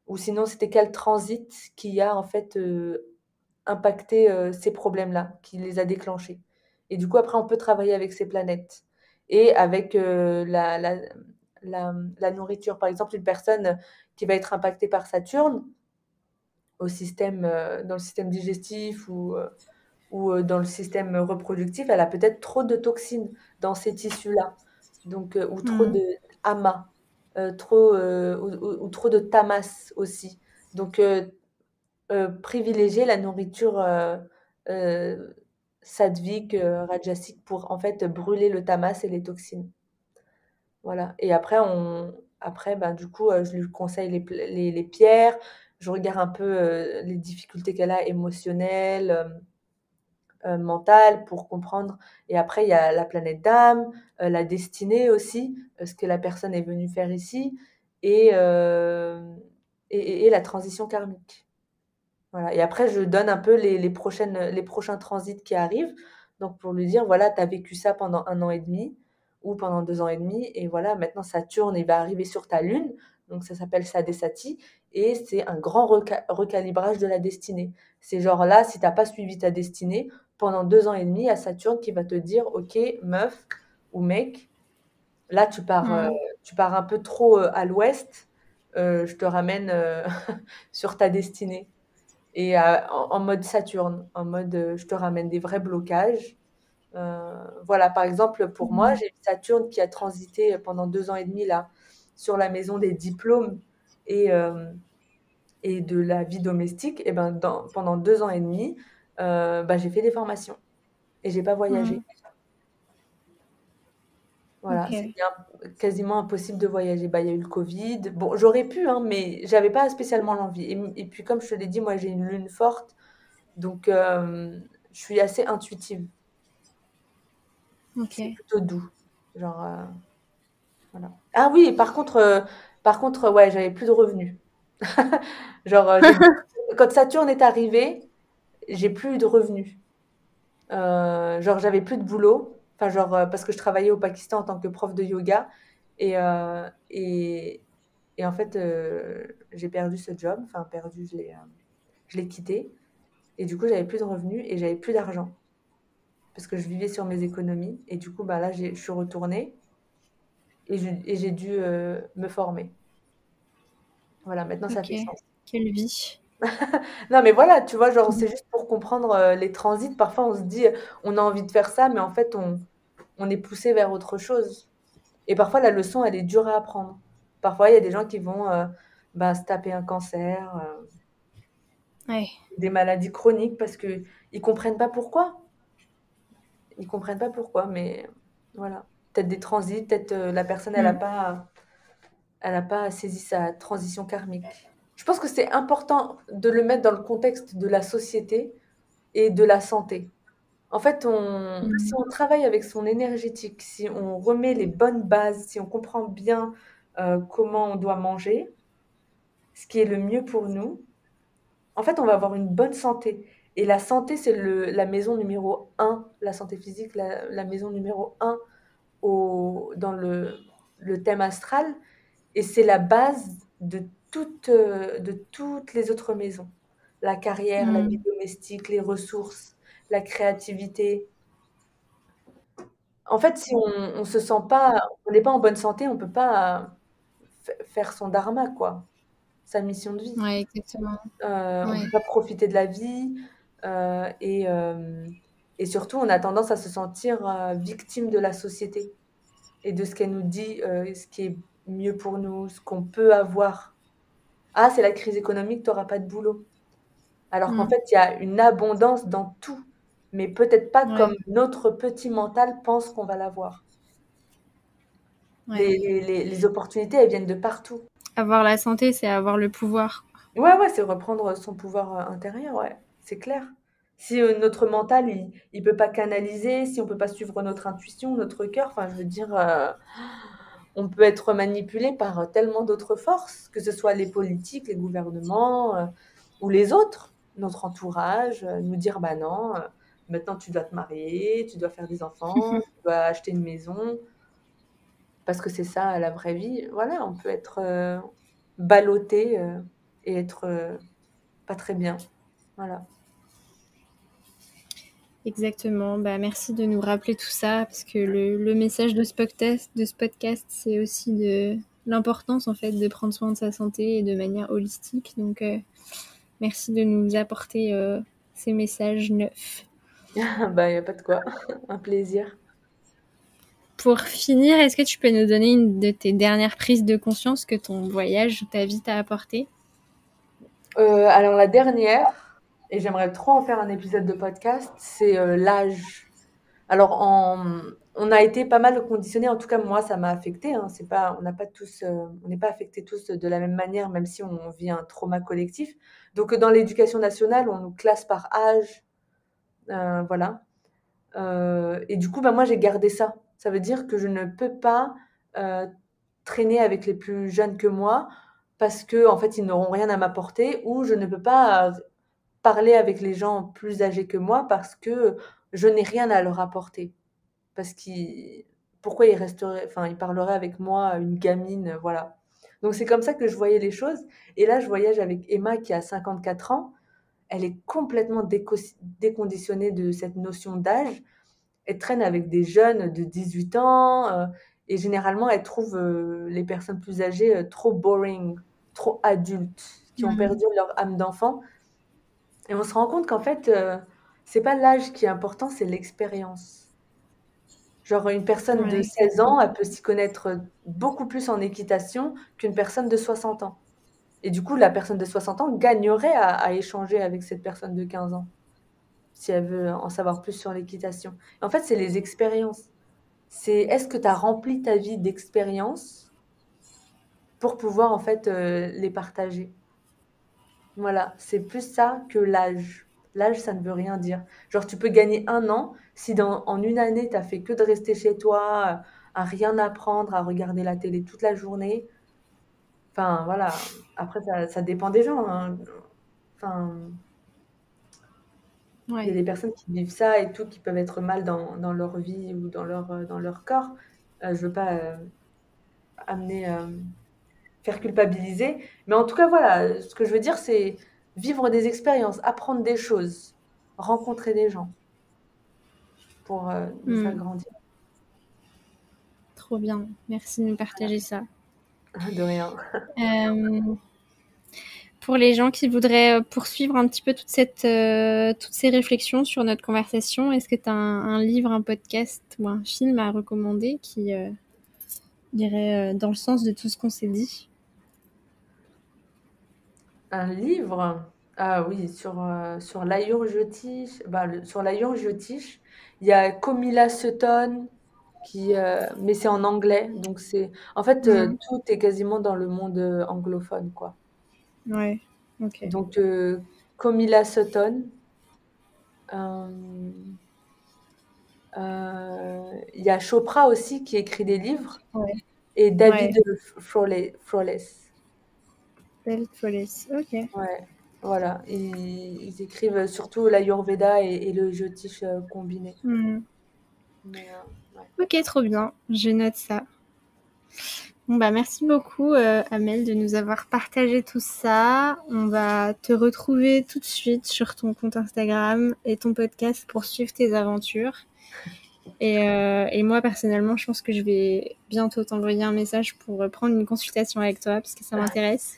ou sinon c'était quel transit qui a en fait impacté ces problèmes-là, qui les a déclenchés. Et du coup, après, on peut travailler avec ces planètes et avec la nourriture. Par exemple, une personne qui va être impactée par Saturne dans le système digestif ou dans le système reproductif, elle a peut-être trop de toxines dans ces tissus-là, donc ou trop Mm. de amas, trop ou trop de tamas aussi. Donc privilégier la nourriture sattvique, rajasique pour en fait brûler le tamas et les toxines. Voilà. Et après, ben, du coup, je lui conseille les pierres. Je regarde un peu les difficultés qu'elle a émotionnelles, mentale pour comprendre. Et après, il y a la planète d'âme, la destinée aussi, ce que la personne est venue faire ici, et, euh, et la transition karmique. Voilà. Et après, je donne un peu les prochains transits qui arrivent. Donc, pour lui dire, voilà, tu as vécu ça pendant 1 an et demi ou pendant 2 ans et demi. Et voilà, maintenant, Saturne, il va arriver sur ta lune. Donc, ça s'appelle Sadesati. Et c'est un grand recalibrage de la destinée. C'est genre là, si tu n'as pas suivi ta destinée, pendant 2 ans et demi, il y a Saturne qui va te dire, OK, meuf ou mec, là, Mm. tu pars un peu trop à l'ouest. Je te ramène sur ta destinée et en mode Saturne, en mode je te ramène des vrais blocages. Voilà, par exemple, pour moi, Mm. j'ai eu Saturne qui a transité pendant 2 ans et demi là, sur la maison des diplômes et, euh, et de la vie domestique. Et ben, pendant 2 ans et demi, bah, j'ai fait des formations et j'ai pas voyagé. Mm. Voilà, Ok. c'était quasiment impossible de voyager. Bah, il y a eu le Covid. Bon, j'aurais pu, hein, mais j'avais pas spécialement l'envie. Et puis, comme je te l'ai dit, moi, j'ai une lune forte, donc je suis assez intuitive. C'est Ok. plutôt doux. Genre, voilà. Ah oui, par contre, ouais, j'avais plus de revenus. Genre, quand Saturne est arrivé, j'ai plus eu de revenus. Genre, j'avais plus de boulot. Enfin, genre, parce que je travaillais au Pakistan en tant que prof de yoga. Et, euh, et, et en fait, j'ai perdu ce job. Enfin, perdu, je l'ai quitté. Et du coup, j'avais plus de revenus et j'avais plus d'argent. Parce que je vivais sur mes économies. Et du coup, bah, là, je suis retournée. Et j'ai dû me former. Voilà, maintenant ça Ok. fait sens. Quelle vie. Non, mais voilà, tu vois, genre, c'est juste pour comprendre les transits. Parfois, on se dit, on a envie de faire ça, mais en fait, on est poussé vers autre chose. Et parfois, la leçon, elle est dure à apprendre. Parfois, il y a des gens qui vont bah, se taper un cancer, Ouais. des maladies chroniques, parce qu'ils ne comprennent pas pourquoi. Ils comprennent pas pourquoi, mais voilà. Peut-être des transits, peut-être la personne, Mm. elle a pas saisi sa transition karmique. Je pense que c'est important de le mettre dans le contexte de la société et de la santé. En fait, si Mm. on travaille avec son énergétique, si on remet les bonnes bases, si on comprend bien comment on doit manger, ce qui est le mieux pour nous, en fait, on va avoir une bonne santé. Et la santé, c'est la maison numéro un, la santé physique, la maison numéro un dans le thème astral. Et c'est la base de toutes les autres maisons. La carrière, la vie Mm. domestique, les ressources, la créativité. En fait, si on se sent pas, on n'est pas en bonne santé, on peut pas faire son dharma, quoi, sa mission de vie. Ouais, exactement. On Ouais. peut pas profiter de la vie euh, et, euh, et surtout, on a tendance à se sentir victime de la société et de ce qu'elle nous dit, ce qui est mieux pour nous, ce qu'on peut avoir. Ah, c'est la crise économique, tu n'auras pas de boulot. Alors qu'en Mm. fait, il y a une abondance dans tout, mais peut-être pas comme Ouais. notre petit mental pense qu'on va l'avoir. Ouais. Les opportunités, elles viennent de partout. Avoir la santé, c'est avoir le pouvoir. Ouais, ouais, c'est reprendre son pouvoir intérieur, ouais, c'est clair. Si notre mental, il peut pas canaliser, si on peut pas suivre notre intuition, notre cœur, enfin, je veux dire, on peut être manipulé par tellement d'autres forces, que ce soit les politiques, les gouvernements ou les autres, notre entourage, nous dire, bah non, maintenant tu dois te marier, tu dois faire des enfants, tu dois acheter une maison, parce que c'est ça la vraie vie. Voilà, on peut être ballotté et être pas très bien. Voilà. Exactement. Bah, merci de nous rappeler tout ça, parce que le message de ce podcast, c'est aussi de l'importance en fait de prendre soin de sa santé et de manière holistique. Donc, merci de nous apporter ces messages neufs. Bah, il y a pas de quoi. Un plaisir. Pour finir, est-ce que tu peux nous donner une de tes dernières prises de conscience que ton voyage ou ta vie t'a apporté? Alors la dernière, et j'aimerais trop en faire un épisode de podcast, c'est l'âge. Alors on a été pas mal conditionnés, en tout cas moi ça m'a affecté. Hein. C'est pas, on n'a pas tous, on n'est pas affectés tous de la même manière, même si on vit un trauma collectif. Donc dans l'éducation nationale, on nous classe par âge. Voilà. Et du coup, bah, moi, j'ai gardé ça. Ça veut dire que je ne peux pas traîner avec les plus jeunes que moi parce que en fait, ils n'auront rien à m'apporter, ou je ne peux pas parler avec les gens plus âgés que moi parce que je n'ai rien à leur apporter. Parce qu'ils pourquoi ils resteraient, enfin, ils parleraient avec moi, une gamine, voilà. Donc c'est comme ça que je voyais les choses. Et là, je voyage avec Emma qui a 54 ans. Elle est complètement déconditionnée de cette notion d'âge. Elle traîne avec des jeunes de 18 ans, et généralement, elle trouve les personnes plus âgées trop boring, trop adultes, qui ont Mm. perdu leur âme d'enfant. Et on se rend compte qu'en fait, c'est pas l'âge qui est important, c'est l'expérience. Genre, une personne de Ouais, 16 ans, elle peut s'y connaître beaucoup plus en équitation qu'une personne de 60 ans. Et du coup, la personne de 60 ans gagnerait à échanger avec cette personne de 15 ans, si elle veut en savoir plus sur l'équitation. En fait, c'est les expériences. C'est est-ce que tu as rempli ta vie d'expériences pour pouvoir en fait les partager. Voilà, c'est plus ça que l'âge. L'âge, ça ne veut rien dire. Genre, tu peux gagner 1 an si en une année, tu as fait que de rester chez toi, à rien apprendre, à regarder la télé toute la journée. Enfin, voilà. Après, ça dépend des gens, hein. Enfin, il y a ouais. des personnes qui vivent ça et tout, qui peuvent être mal dans leur vie ou dans leur corps. Je veux pas amener, faire culpabiliser. Mais en tout cas, voilà, ce que je veux dire, c'est vivre des expériences, apprendre des choses, rencontrer des gens pour nous faire Mm. grandir. Trop bien. Merci de nous partager ça. De rien. Euh, pour les gens qui voudraient poursuivre un petit peu toutes ces réflexions sur notre conversation, est-ce que tu as un livre, un podcast ou un film à recommander qui irait dans le sens de tout ce qu'on s'est dit? Un livre, ah oui, sur l'Ayurjyotish, bah, sur l'Ayurjyotish, il y a Komila Sutton, mais c'est en anglais, donc en fait, Mm. tout est quasiment dans le monde anglophone, quoi. Ouais, ok. Donc, Komila Sutton, euh, il y a Chopra aussi qui écrit des livres, Ouais, et ouais. David Froles. Belle police. Ok. Ouais, voilà. Ils écrivent surtout l'Ayurveda et le Jyotish combiné. Mm. Mais, ouais. Ok, trop bien. Je note ça. Bon, bah, merci beaucoup, Amel, de nous avoir partagé tout ça. On va te retrouver tout de suite sur ton compte Instagram et ton podcast pour suivre tes aventures. Et moi, personnellement, je pense que je vais bientôt t'envoyer un message pour prendre une consultation avec toi, parce que ça m'intéresse.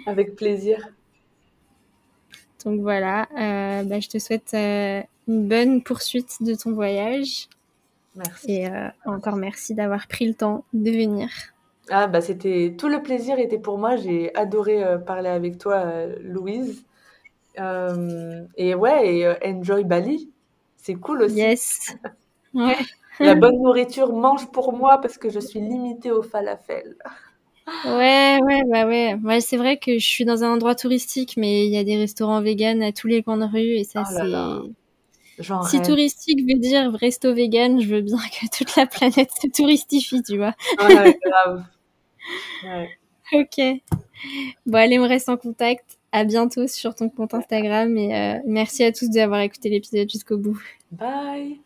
Avec plaisir. Donc voilà, bah, je te souhaite une bonne poursuite de ton voyage. Merci. Et encore merci d'avoir pris le temps de venir. Ah, bah, tout le plaisir était pour moi. J'ai adoré parler avec toi, Louise. Et ouais, et enjoy Bali. C'est cool aussi. Yes. Ouais. La bonne nourriture mange pour moi parce que je suis limitée au falafel. Ouais, ouais, bah ouais. Ouais, c'est vrai que je suis dans un endroit touristique, mais il y a des restaurants véganes à tous les coins de rue et ça, Oh là là, c'est... j'en Si rêve. touristique veut dire resto vegan, je veux bien que toute la planète se touristifie, tu vois. Ouais, grave. Ouais. Ok. Bon, allez, on reste en contact. À bientôt sur ton compte Instagram et merci à tous d'avoir écouté l'épisode jusqu'au bout. Bye.